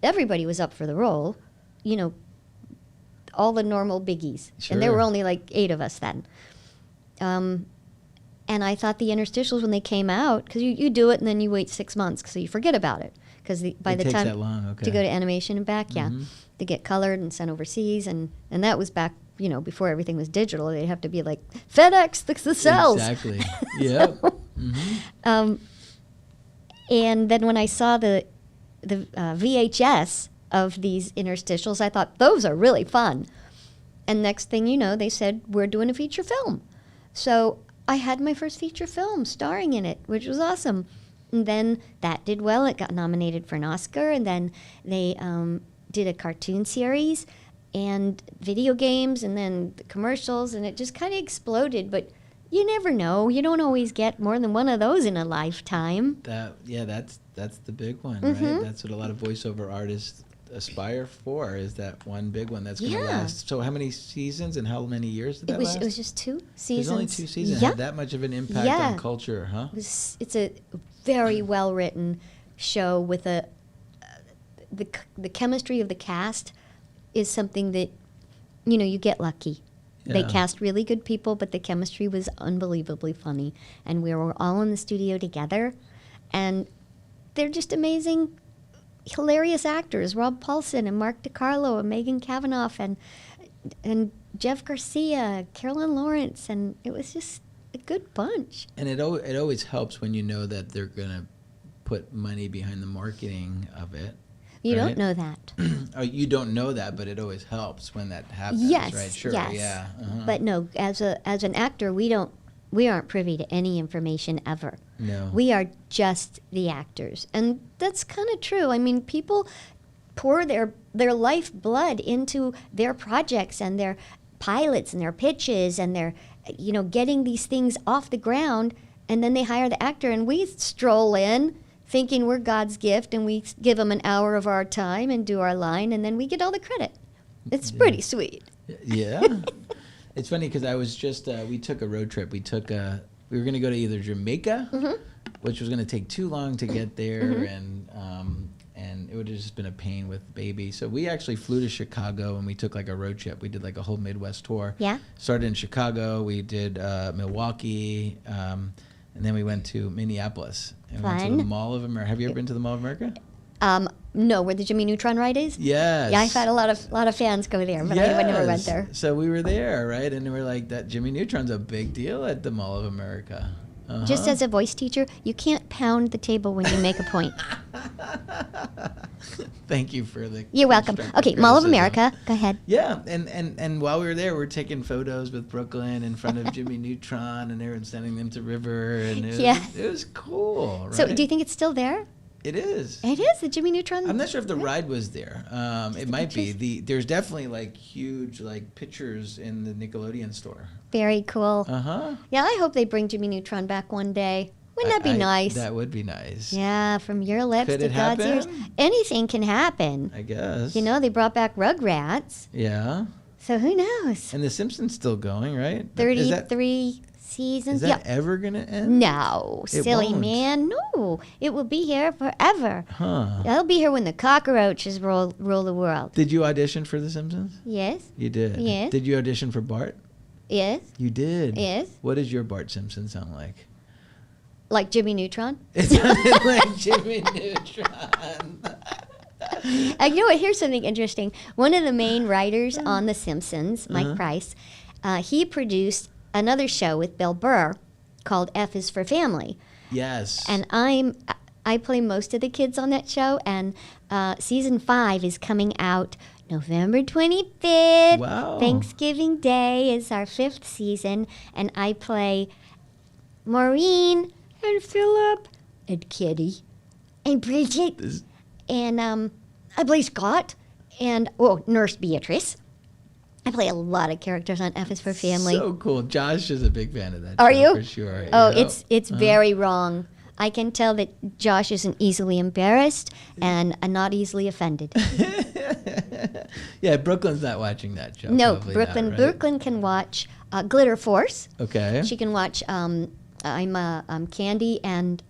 everybody was up for the role, all the normal biggies. And there were Sure. only like 8 of us then. And I thought the interstitials, when they came out, because you do it and then you wait 6 months so you forget about it. Because by It the takes time that long, okay. to go to animation and back, to get colored and sent overseas. And that was back, before everything was digital. They'd have to be like, FedEx, the cells. Exactly. Yep. And then when I saw the VHS of these interstitials, I thought, those are really fun. And next thing you know, they said, we're doing a feature film. So I had my first feature film starring in it, which was awesome. And then that did well. It got nominated for an Oscar. And then they did a cartoon series and video games and then the commercials. And it just kind of exploded. But you never know. You don't always get more than one of those in a lifetime. That's the big one, Mm-hmm. right? That's what a lot of voiceover artists aspire for, is that one big one that's going to Yeah. last. So how many seasons and how many years did that It was last? just 2 seasons. There's only 2 seasons. Yeah. Had that much of an impact Yeah. on culture, huh? It's a very well written show with the chemistry of the cast is something that you get lucky. They Yeah. cast really good people, but the chemistry was unbelievably funny, and we were all in the studio together, and they're just amazing, hilarious actors. Rob Paulson and Mark DiCarlo and Megan Cavanaugh and Jeff Garcia, Carolyn Lawrence, and it was just a good bunch. And it always helps when you know that they're going to put money behind the marketing of it. You right? don't know that. Oh, you don't know that, but it always helps when that happens, Yes, right? Sure, yes. yeah. Uh-huh. But no, as an actor, we aren't privy to any information ever. No. We are just the actors, and that's kind of true. I mean, people pour their lifeblood into their projects and their pilots and their pitches and their getting these things off the ground, and then they hire the actor, and we stroll in thinking we're God's gift, and we give them an hour of our time and do our line, and then we get all the credit. It's pretty sweet. Yeah. It's funny because I was just, we took a road trip. We were going to go to either Jamaica, which was going to take too long to get there, and it would have just been a pain with the baby. So we actually flew to Chicago, and we took like a road trip. We did like a whole Midwest tour. Yeah. Started in Chicago. We did Milwaukee, and then we went to Minneapolis. And we went to the Fun. Mall of America. Have you ever been to the Mall of America? No, where the Jimmy Neutron ride is? Yes. Yeah, I've had a lot of fans go there, but I never went there. So we were there, right? And we're like, that Jimmy Neutron's a big deal at the Mall of America. Just as a voice teacher, you can't pound the table when you make a point. Thank you for the. You're welcome. constructive Okay, Mall of criticism. America. Go ahead. Yeah, and while we were there, we're taking photos with Brooklyn in front of Jimmy Neutron, and they were sending them to River, and it was cool. Right? So, do you think it's still there? It is? It is the Jimmy Neutron. I'm not sure if the ride was there. It might be. There's definitely like huge like pictures in the Nickelodeon store. Very cool. Yeah, I hope they bring Jimmy Neutron back one day. Wouldn't that be nice? That would be nice. Yeah, from your lips Could to it God's ears. happen? Anything can happen. I guess. They brought back Rugrats. Yeah. So who knows? And The Simpsons still going, right? Is that 33 seasons. Is that ever gonna end? No, It silly won't. man. No, it will be here forever. Huh. It'll be here when the cockroaches rule the world. Did you audition for The Simpsons? Yes, You did. Yes. Did you audition for Bart? yes, You did. yes. What does your Bart Simpson sound like? Like Jimmy Neutron. It sounded like Jimmy Neutron. You know what? Here's something interesting. One of the main writers on The Simpsons, Mike Price, he produced another show with Bill Burr called F is for Family. Yes. And I play most of the kids on that show, and season 5 is coming out November 25th. Wow. Thanksgiving Day is our 5th season, and I play Maureen and Philip and Kitty and Bridget, This- and I play Scott and Nurse Beatrice. I play a lot of characters on F is for Family. So cool. Josh is a big fan of that Are show, you? for sure. Oh, Yeah. it's very wrong. I can tell that Josh isn't easily embarrassed and not easily offended. Yeah, Brooklyn's not watching that show. No, probably Brooklyn. not, right? Brooklyn can watch Glitter Force. Okay. She can watch. I'm Candy and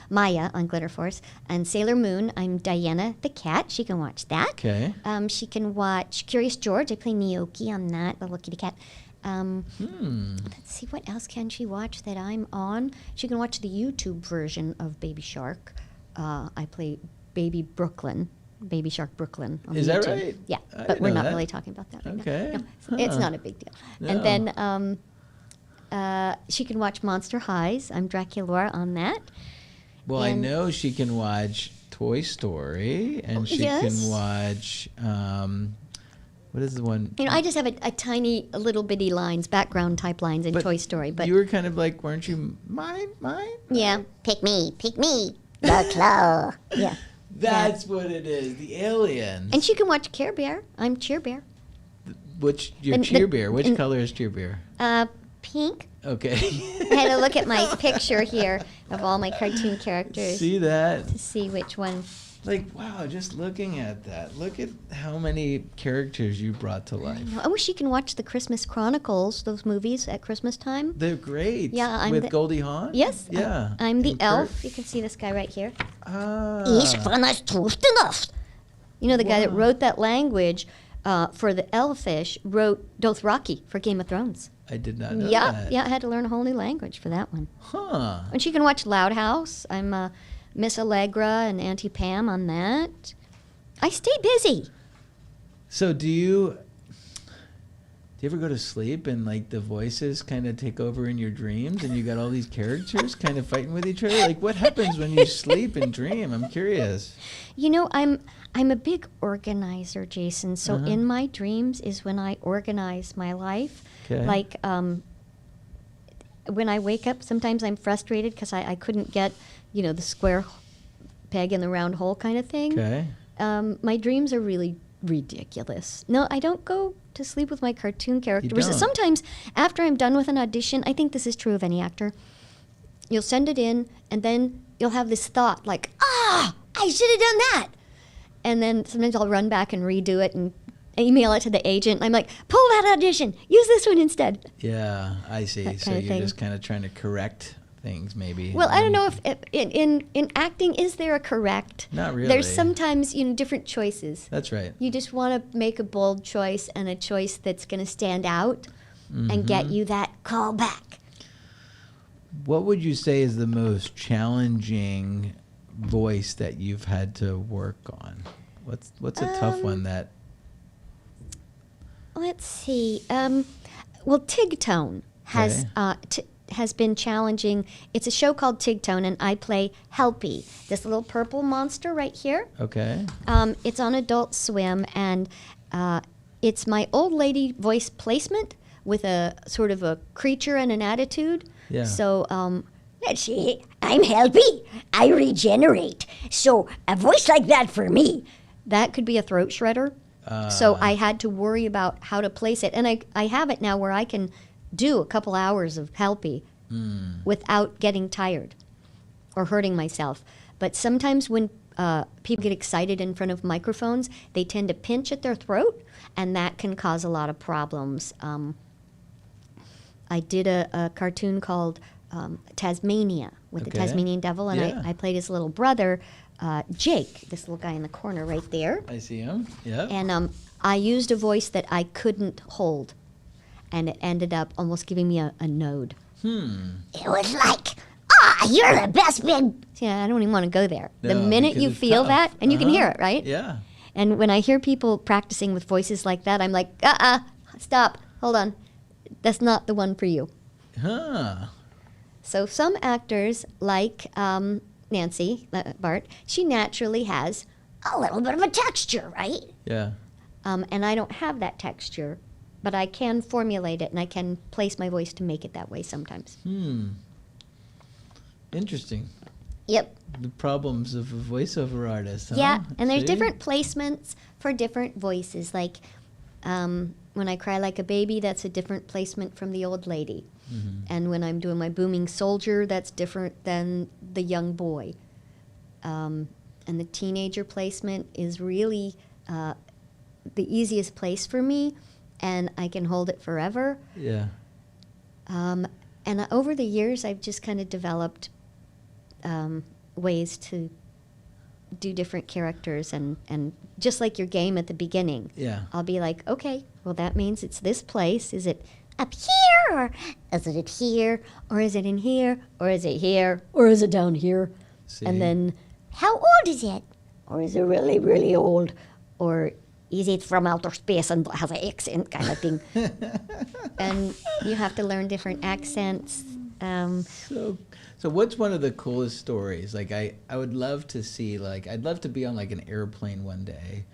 Maya on Glitter Force, and Sailor Moon. I'm Diana the cat. She can watch that. Okay. She can watch Curious George. I play Miyoki on that, the little kitty cat. Let's see, what else can she watch that I'm on? She can watch the YouTube version of Baby Shark. I play Baby Brooklyn, Baby Shark Brooklyn on Is YouTube. that right? Yeah, I but didn't we're know not that. really talking about that right Okay. now. No, it's Huh. not a big deal. No. And then she can watch Monster Highs. I'm Draculaura on that. Well, I and- know she can watch Toy Story, and she yes. can watch. What is the one? You know, I just have a tiny, little bitty lines, background type lines in But Toy Story. But you were kind of like, weren't you? Mine. yeah, Pick me, the claw. yeah. That's what it is. The aliens. And she can watch Care Bear. I'm Cheer Bear. Which your and Cheer the- Bear? Which and- color is Cheer Bear? Pink. Okay. I had to look at my picture here of all my cartoon characters See that? to see which one. Like, wow, just looking at that. Look at how many characters you brought to life. I wish you can watch the Christmas Chronicles, those movies at Christmas time. They're great. Yeah, I'm with the- Goldie Hawn? Yes. Yeah. I'm the And elf. Kurt. You can see this guy right here. Ich bin nicht tust enough. You know, the guy that Wow. wrote that language for the Elfish wrote Dothraki for Game of Thrones. I did not know Yeah, that. yeah, I had to learn a whole new language for that one. Huh. And she can watch Loud House. I'm Miss Allegra and Auntie Pam on that. I stay busy. So do you ever go to sleep and like the voices kind of take over in your dreams and you got all these characters kind of fighting with each other? Like what happens when you sleep and dream? I'm curious. You know, I'm a big organizer, Jason. So Uh-huh. in my dreams is when I organize my life. Okay. Like when I wake up, sometimes I'm frustrated because I couldn't get, you know, the square peg in the round hole kind of thing. Okay. My dreams are really ridiculous. No, I don't go to sleep with my cartoon characters. don't? Sometimes after I'm done with an audition, I think this is true of any actor, you'll send it in and then you'll have this thought like, I should have done that. And then sometimes I'll run back and redo it and email it to the agent. I'm like, pull that audition. Use this one instead. Yeah, I see. That So kind of you're thing. just kind of trying to correct things maybe. Well, I don't know if in acting, is there a correct? Not really. There's sometimes, you know, different choices. That's right. You just want to make a bold choice and a choice that's going to stand out and get you that call back. What would you say is the most challenging voice that you've had to work on? What's a tough one that Let's see. Well, Tigtone has has been challenging. It's a show called Tigtone, and I play Helpy, this little purple monster right here. okay? It's on Adult Swim, and it's my old lady voice placement with a sort of a creature and an attitude. Yeah. So, Let's see, I'm Helpy. I regenerate. So a voice like that for me. that could be a throat shredder. So I had to worry about how to place it. And I have it now where I can do a couple hours of Helpy without getting tired or hurting myself. But sometimes when people get excited in front of microphones, they tend to pinch at their throat, and that can cause a lot of problems. I did a cartoon called Tasmania with the Okay. Tasmanian devil, and Yeah. I played his little brother, Jake, this little guy in the corner right there. I see him. Yeah. And I used a voice that I couldn't hold, and it ended up almost giving me a node. It was like, you're the best big. Yeah, I don't even want to go there. The No, minute because you it's feel tough. that, and you can Uh-huh. hear it, right? Yeah. And when I hear people practicing with voices like that, I'm like, stop, hold on. That's not the one for you. Huh. So some actors, like Nancy Bart, she naturally has, A little bit of a texture, right? Yeah. and I don't have that texture, but I can formulate it and I can place my voice to make it that way sometimes. Interesting. Yep. The problems of a voiceover artist. Huh? Yeah, and there's See? different placements for different voices. Like when I cry like a baby, that's a different placement from the old lady. And when I'm doing my booming soldier, that's different than the young boy. And the teenager placement is really the easiest place for me, and I can hold it forever. Yeah. And over the years, I've just kind of developed ways to do different characters, and just like your game at the beginning, Yeah. I'll be like, okay, well, that means it's this place. Is it up here, or is it here, or is it in here, or is it here, or is it down here? See? And then, How old is it? or is it really, really old, or is it from outer space and has an accent kind of thing? And you have to learn different accents. So what's one of the coolest stories? Like I would love to see, like, I'd love to be on like an airplane one day,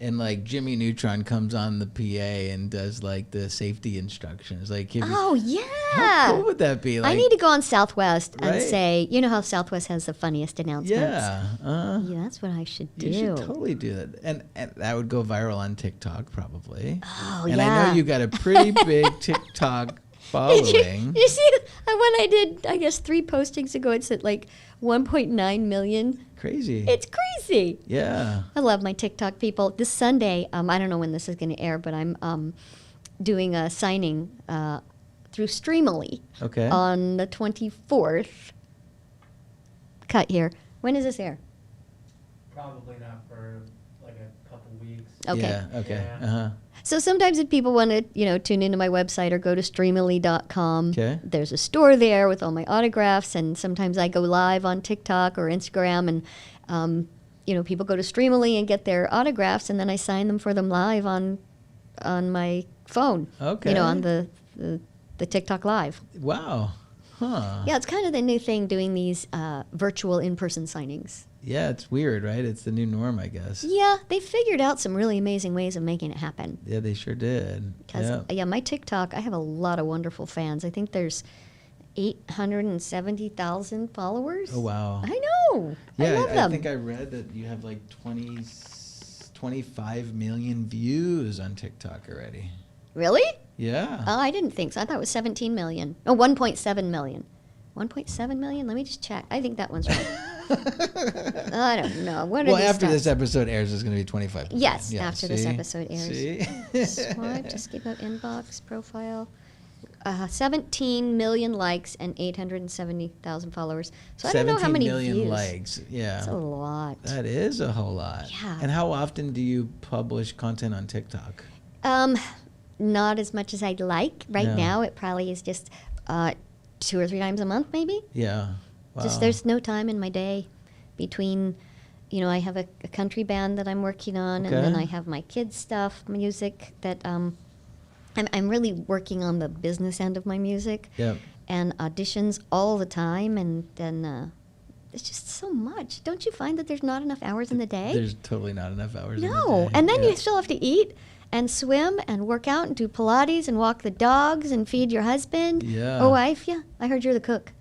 and like Jimmy Neutron comes on the PA and does like the safety instructions. Like, Oh, how yeah. cool would that be? Like, I need to go on Southwest and Right? say, you know how Southwest has the funniest announcements? Yeah. Yeah, that's what I should do. You should totally do that, and that would go viral on TikTok probably. Oh, and yeah. I know you got a pretty big TikTok following. You see, when I did, I guess 3 postings ago, it's at like 1.9 million. Crazy. It's crazy. Yeah. I love my TikTok people. This Sunday, I don't know when this is going to air, but I'm doing a signing through Streamily Okay. on the 24th. Cut here. When does this air? Probably not for like a couple weeks. Okay. Yeah. Okay. Yeah. Uh huh. So sometimes if people want to, tune into my website or go to streamily.com, Okay. there's a store there with all my autographs, and sometimes I go live on TikTok or Instagram, and people go to Streamily and get their autographs, and then I sign them for them live on my phone. Okay. On the TikTok live. Wow. Huh. Yeah, it's kind of the new thing, doing these virtual in-person signings. Yeah, it's weird, right? It's the new norm, I guess. Yeah, they figured out some really amazing ways of making it happen. Yeah, they sure did. Because my TikTok, I have a lot of wonderful fans. I think there's 870,000 followers. Oh, wow. I know. Yeah, I love I them. think I read that you have like 25 million views on TikTok already. Really? Yeah. Oh, I didn't think so. I thought it was 17 million. Oh, 1.7 million. 1.7 million? Let me just check. I think that one's right. I don't know. What are Well, these after stats? this episode airs, it's going to be 25. Yes, Yeah, after this see? episode airs. See? Swipe to skip out inbox profile. 17 million likes and 870,000 followers. So I don't know how 17 many million views. likes. Yeah. That's a lot. That is a whole lot. Yeah. And how often do you publish content on TikTok? Not as much as I'd like. Right No. now, it probably is just 2 or 3 times a month, maybe. Yeah. Wow. Just there's no time in my day between, I have a country band that I'm working on, and then Okay. I have my kids' stuff, music that I'm really working on the business end of my music. Yep. And auditions all the time, and then it's just so much. Don't you find that there's not enough hours in the day? There's totally not enough hours in the No, day. and then Yeah. you still have to eat and swim and work out and do Pilates and walk the dogs and feed your husband Yeah. or wife. Yeah, I heard you're the cook.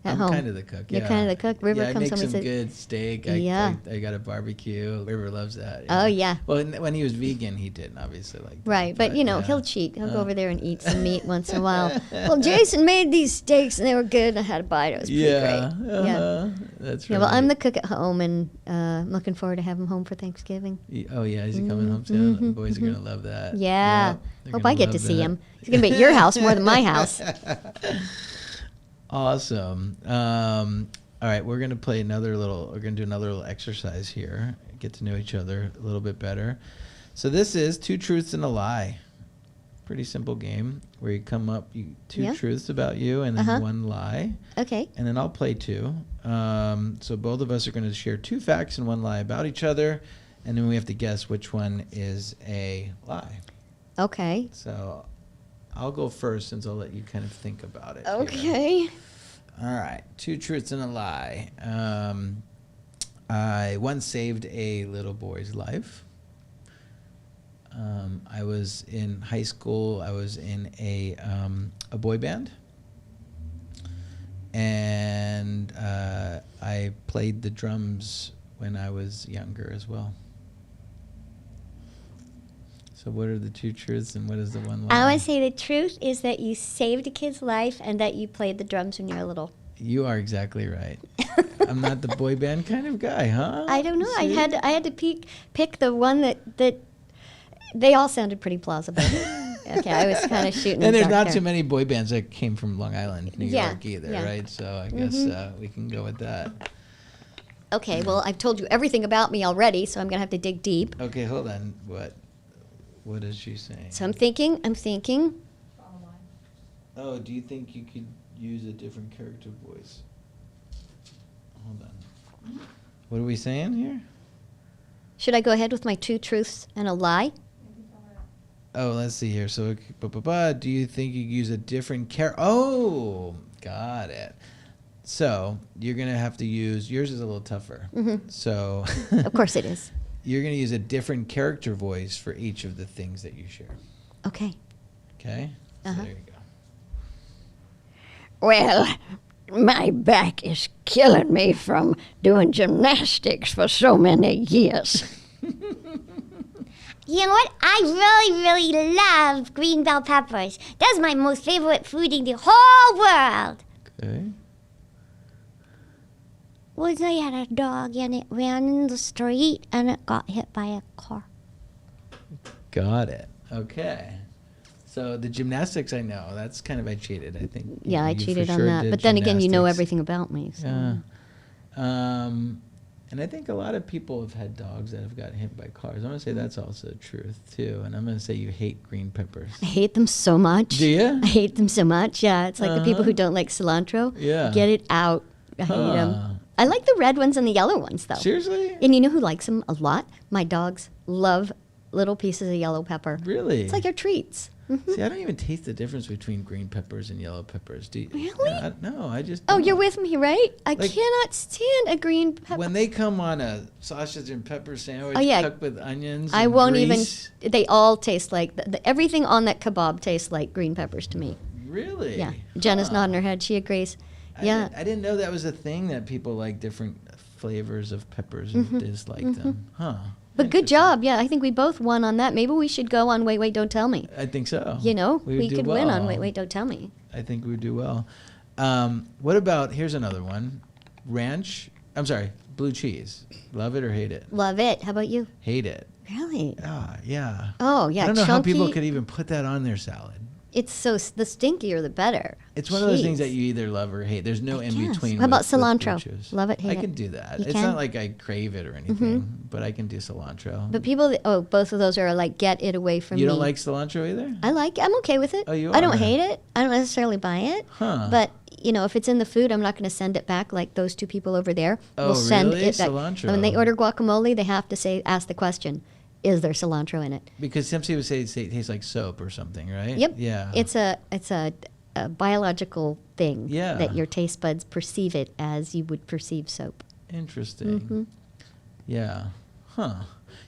at I'm home. kind of the cook. You're yeah. kind of the cook. River I comes make home and some says, good steak. Yeah. I got a barbecue. River loves that. "Oh yeah." Well, when he was vegan, he didn't obviously like that. Right, but yeah. he'll cheat. He'll go over there and eat some meat once in a while. Well, Jason made these steaks and they were good. I had a bite. It was pretty Yeah, great. Yeah. that's right. Yeah, well, I'm the cook at home, and I'm looking forward to having him home for Thanksgiving. Oh yeah, is he coming home soon? The boys are gonna love that. Yeah. They're Hope gonna I get love to see that. him. He's going to be at your house more than my house. Awesome. All right, we're gonna do another little exercise here. Get to know each other a little bit better. So this is 2 truths and a lie. Pretty simple game where you come up two truths about you and then 1 lie. Okay. And then I'll play 2. So both of us are going to share 2 facts and 1 lie about each other, and then we have to guess which one is a lie. Okay. So I'll go first since I'll let you kind of think about it. Here. Okay. All right. 2 truths and a lie. I once saved a little boy's life. I was in high school. I was in a boy band, and I played the drums when I was younger as well. So what are the 2 truths and what is the 1 lie? I would say the truth is that you saved a kid's life and that you played the drums when you were little. You are exactly right. I'm not the boy band kind of guy, huh? I don't know. See? I had to pick the one that they all sounded pretty plausible. Okay, I was kind of shooting. And there's dark not there. too many boy bands that came from Long Island, New Yeah, York either, yeah. right? So I guess we can go with that. Okay, well, I've told you everything about me already, so I'm gonna have to dig deep. Okay, hold on. What is she saying? So I'm thinking. Oh, do you think you could use a different character voice? Hold on. What are we saying here? Should I go ahead with my 2 truths and a lie? Oh, let's see here. So, do you think you could use a different character? Oh, got it. So you're gonna have to use yours is a little tougher. So Of course it is. you're gonna use a different character voice for each of the things that you share. Okay. Okay. So there you go. Well, my back is killing me from doing gymnastics for so many years. You know what? I really, really love green bell peppers. That's my most favorite food in the whole world. Okay. Once I had a dog and it ran in the street and it got hit by a car. Got it. Okay. So the gymnastics, I know. That's kind of I cheated. I think. Yeah, I you for cheated on sure that. did But then again, you know gymnastics. everything about me. So. Yeah. And I think a lot of people have had dogs that have gotten hit by cars. I'm gonna say that's also the truth too. And I'm gonna say you hate green peppers. I hate them so much. Do you? I hate them so much. Yeah, it's like the people who don't like cilantro. Yeah. Get it out. I hate them. I like the red ones and the yellow ones though. Seriously? And you know who likes them a lot? My dogs love little pieces of yellow pepper. Really? It's like their treats. See, I don't even taste the difference between green peppers and yellow peppers. Do you? Really? No, I just. Oh, don't. you're with me, right? I Like- cannot stand a green pepper. When they come on a sausage and pepper sandwich Oh, yeah. cooked with onions, I and won't grease, even. They all taste like everything on that kebab tastes like green peppers to me. Really? Yeah, Jenna's Huh. nodding her head. She agrees. Yeah, I didn't know that was a thing that people like different flavors of peppers and dislike them. Huh. but good Interesting. job. Yeah, I think we both won on that. Maybe we should go on Wait, Wait, Don't Tell Me. I think so. You know, would we do could win on well. Wait, Wait, Don't Tell Me. I think we would do well. What about, here's another one. Blue cheese. Love it or hate it? Love it. How about you? Hate it. Really? Yeah. Oh, yeah. I don't know how people chunky. could even put that on their salad. It's so the stinkier the better. It's one of those things Jeez. that you either love or hate. There's no in guess. between. How about with blue cilantro? cheese. Love it, hate I it? can do that. You It's can? not like I crave it or anything, but I can do cilantro. But people, both of those are like, get it away from me. You don't like cilantro either? I'm okay with it. Oh, you I don't are? hate it. I don't necessarily buy it. Huh. But, if it's in the food, I'm not going to send it back like those 2 people over there. Oh, will send really? it back. Cilantro. When they order guacamole, they have to ask the question, is there cilantro in it? Because some people say it tastes like soap or something, right? Yep. Yeah. It's a biological thing Yeah. that your taste buds perceive it as you would perceive soap. Interesting. Mm-hmm. Yeah. Huh.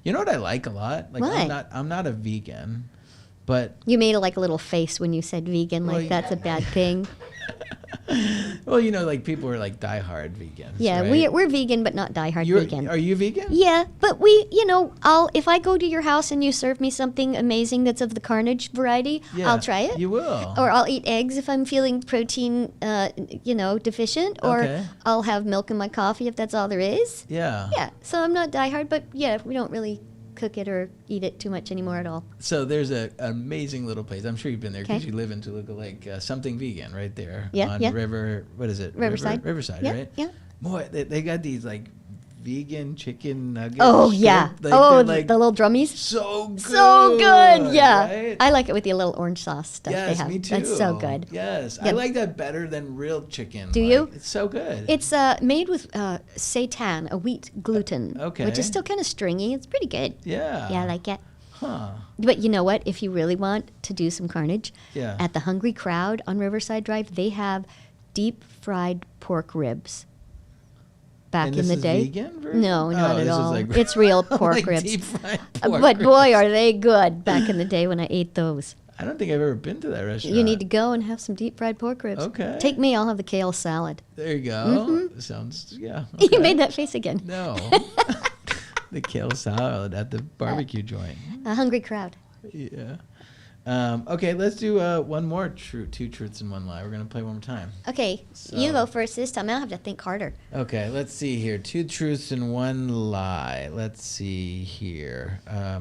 You know what I like a lot? Like What? I'm not a vegan, but You made a little face when you said vegan, Well, like you- that's a bad thing. Well, like people are like diehard vegans. Yeah, right? we're vegan, but not diehard vegan. Are you vegan? Yeah, but if I go to your house and you serve me something amazing that's of the carnage variety, Yeah, I'll try it. You will. Or I'll eat eggs if I'm feeling protein, deficient. Or Okay. I'll have milk in my coffee if that's all there is. Yeah. Yeah, so I'm not diehard, but yeah, we don't really cook it or eat it too much anymore at all. So there's an amazing little place. I'm sure you've been there because Okay. you live in Toluca Lake. Something Vegan right there Yeah, on yeah. River. What is it? Riverside. Riverside, Yeah, right? yeah. Boy, they got these like vegan chicken nuggets. Oh yeah. Like, Oh, they're, like, the little drummies. so good. So good. Yeah. right? I like it with the little orange sauce stuff Yes, they have. me too. That's so good. Yes, I Yeah. like that better than real chicken. Do Like, you? It's so good. It's made with seitan, a wheat gluten, Okay. which is still kind of stringy. It's pretty good. yeah. Yeah, I like it. Huh. But you know what? If you really want to do some carnage, Yeah. at the Hungry Crowd on Riverside Drive, they have deep fried pork ribs. Back And in this the is day, vegan version? no, not Oh, at this is all. like- It's real pork like ribs. deep-fried pork But ribs. boy, are they good! Back in the day when I ate those, I don't think I've ever been to that restaurant. you need to go and have some deep fried pork ribs. Okay. Take me. I'll have the kale salad. There you go. Sounds yeah. Okay. You made that face again. No. The kale salad at the barbecue joint. A Hungry Crowd. Yeah. Okay, let's do one more two truths and one lie. We're gonna play one more time. Okay, So- you go first this time. I'll have to think harder. Okay, let's see here. Two truths and one lie. Let's see here. I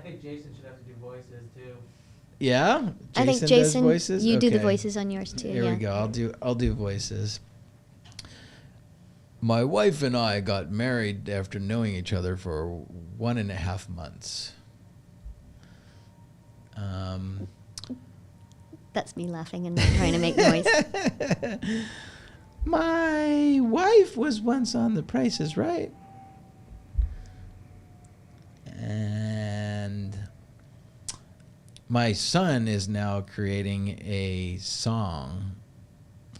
think Jason should have to do voices too. Yeah. I think does Jason, voices? you do the Okay. voices on yours too. Here yeah. we go. I'll do voices. My wife and I got married after knowing each other for 1.5 months. That's me laughing and not trying to make noise. My wife was once on The Price is Right. And my son is now creating a song.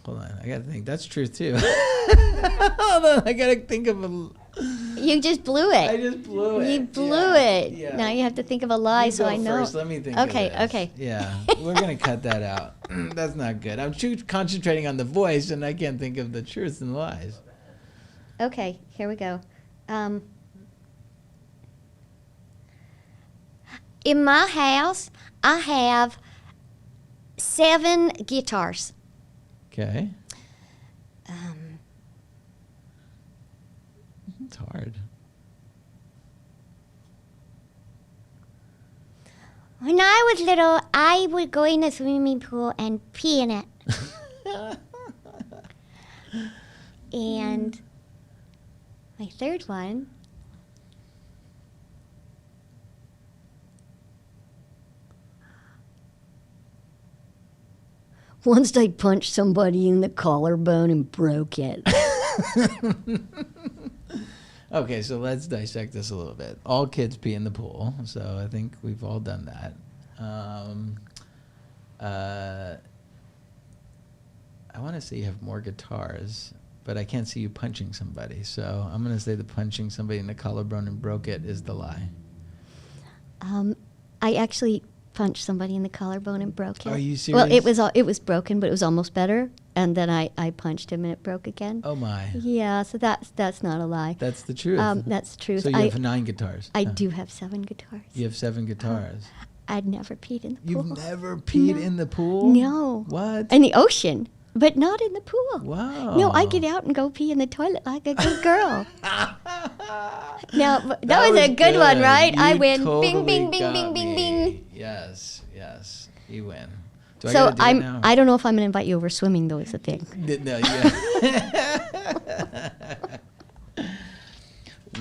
Hold on, I gotta think. That's truth too. Hold on, I gotta think of a. You just blew it. I just blew it. You blew Yeah, it. yeah. Now you have to think of a lie You so go I know. First. Let me think. Okay, of this. okay. Yeah, we're gonna cut that out. That's not good. I'm too concentrating on the voice, and I can't think of the truths and lies. Okay, here we go. In my house, I have 7 guitars. Okay. It's hard. When I was little, I would go in the swimming pool and pee in it. And my third one, Once I punched somebody in the collarbone and broke it. Okay, so let's dissect this a little bit. All kids pee in the pool, so I think we've all done that. I want to say you have more guitars, but I can't see you punching somebody. So I'm going to say the punching somebody in the collarbone and broke it is the lie. I actually punched somebody in the collarbone and broke it. Are you Well, serious? it was broken, but it was almost better. And then I punched him and it broke again. Oh, my. Yeah, so that's not a lie. That's the truth. That's the truth. So you have 9 guitars. I Huh. do have 7 guitars. You have 7 guitars. I'd never peed in the pool. You've never peed No. in the pool? No. What? In the ocean, but not in the pool. Wow. No, I get out and go pee in the toilet like a good girl. Now, that That was a good one, right? I You win. totally Bing, bing, bing, got bing, bing, me. bing. Yes, yes, you win. Do I So gotta do it now? I don't know if I'm going to invite you over swimming, though, is the thing. No, yeah.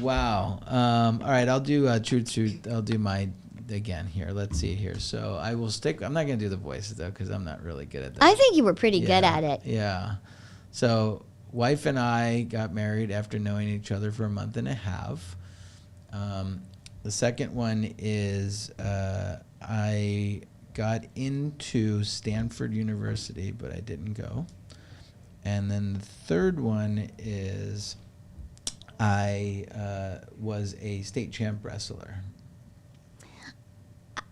Wow. All right, I'll do truth. I'll do my again here. Let's see here. So I will stick. I'm not gonna do the voices though, because I'm not really good at that. I think you were pretty good Yeah, at it. Yeah. So wife and I got married after knowing each other for 1.5 months. The second one is I got into Stanford University, but I didn't go. And then the third one is I was a state champ wrestler.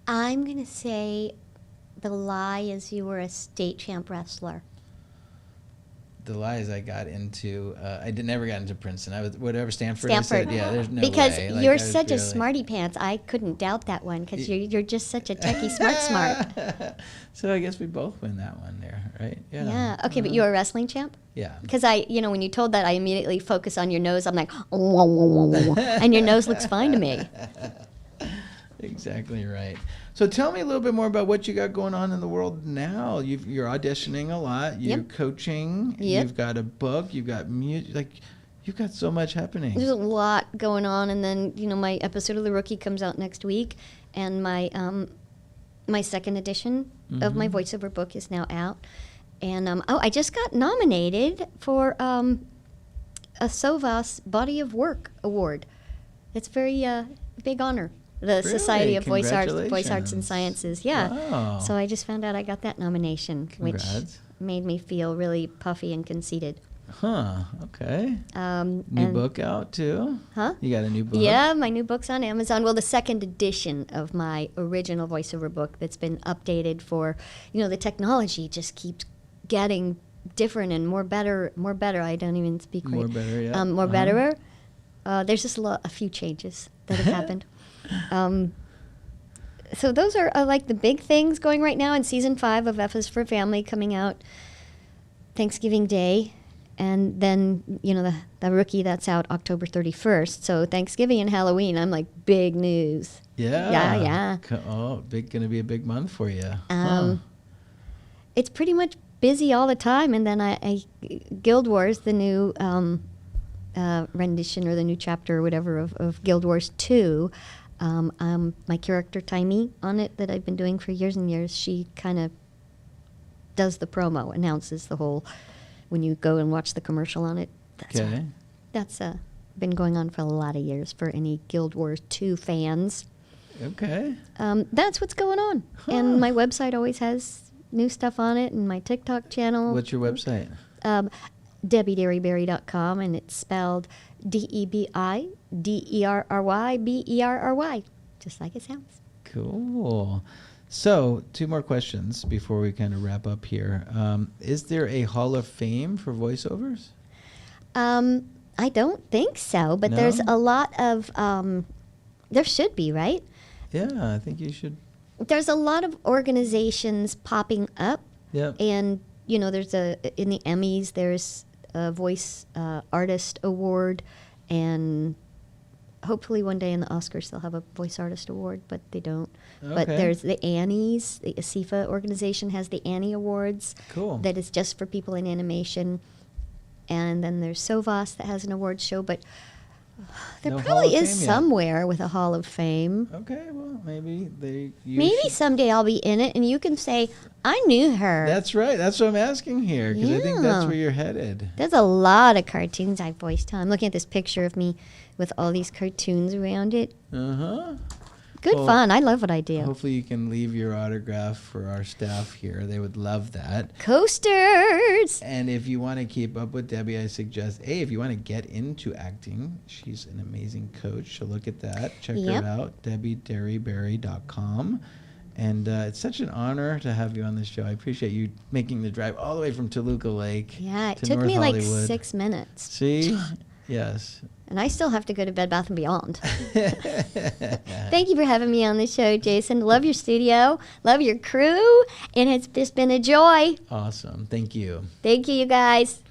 I'm going to say the lie is you were a state champ wrestler. the lies I got into. Never got into Princeton. I was whatever Stanford. I Stanford. said, yeah, there's no because way. Like, you're I was such a really- smarty pants. I couldn't doubt that one because you're just such a techie smart. So I guess we both win that one there, right? Yeah. Yeah. Okay, but you're a wrestling champ? Yeah. Because when you told that, I immediately focus on your nose. I'm like, whoa, whoa, whoa, whoa. And your nose looks fine to me. Exactly right. So tell me a little bit more about what you got going on in the world now. You're auditioning a lot. You're coaching. Yep. You've got a book. You've got music. Like, you've got so much happening. There's a lot going on, and then my episode of The Rookie comes out next week, and my my second edition of my voiceover book is now out, and I just got nominated for a SOVAS Body of Work Award. It's a very big honor. The Society of Voice Arts and Congratulations. Sciences. Yeah. Wow. So I just found out I got that nomination, Congrats. which made me feel really puffy and conceited. Huh. Okay. New And- book out too? Huh? You got a new book? Yeah, my new book's on Amazon. Well, the second edition of my original voiceover book that's been updated for, the technology just keeps getting different and more better. I don't even speak right. More better, yeah. More Uh-huh. betterer. There's just a few changes that have happened. So those are like the big things going right now in season 5 of F is for Family, coming out Thanksgiving Day. And then, the Rookie, that's out October 31st. So Thanksgiving and Halloween, I'm like, big news. Yeah. Yeah. Gonna be a big month for you. It's pretty much busy all the time. And then I Guild Wars, the new rendition or the new chapter or whatever of Guild Wars 2, my character Timey on it that I've been doing for years and years, she kind of does the promo, announces the whole, when you go and watch the commercial on it. That's been going on for a lot of years for any Guild Wars 2 fans. Okay. That's what's going on. And my website always has new stuff on it, and my TikTok channel. What's your website? DebiDerryberry.com, and it's spelled DebiDerryberry, just like it sounds. Cool. So, 2 more questions before we kind of wrap up here. Is there a Hall of Fame for voiceovers? I don't think so, but No? there's a lot of, there should be, right? Yeah, I think you should. There's a lot of organizations popping up, Yep. and, there's in the Emmys, there's a Voice Artist Award, and hopefully one day in the Oscars they'll have a Voice Artist Award, but they don't. But Okay. there's the Annies. The ASIFA organization has the Annie Awards. Cool. That is just for people in animation. And then there's SOVAS that has an awards show, but there No Hall probably of is Fame yet. somewhere with a Hall of Fame. Okay, well, maybe Maybe someday I'll be in it and you can say, I knew her. That's right. That's what I'm asking here, because I think that's Yeah. where you're headed. There's a lot of cartoons I voiced. I'm looking at this picture of me with all these cartoons around it. Uh-huh. Good Well, fun. I love what I do. Hopefully you can leave your autograph for our staff here. They would love that. Coasters! And if you want to keep up with Debbie, I suggest, if you want to get into acting, she's an amazing coach. So look at that. Check Yep. her out, DebiDerryberry.com. And it's such an honor to have you on this show. I appreciate you making the drive all the way from Toluca Lake Yeah, it to took North me like Hollywood. 6 minutes. See? Yes. And I still have to go to Bed Bath & Beyond. Thank you for having me on the show, Jason. Love your studio. Love your crew. And it's just been a joy. Awesome. Thank you. Thank you, you guys.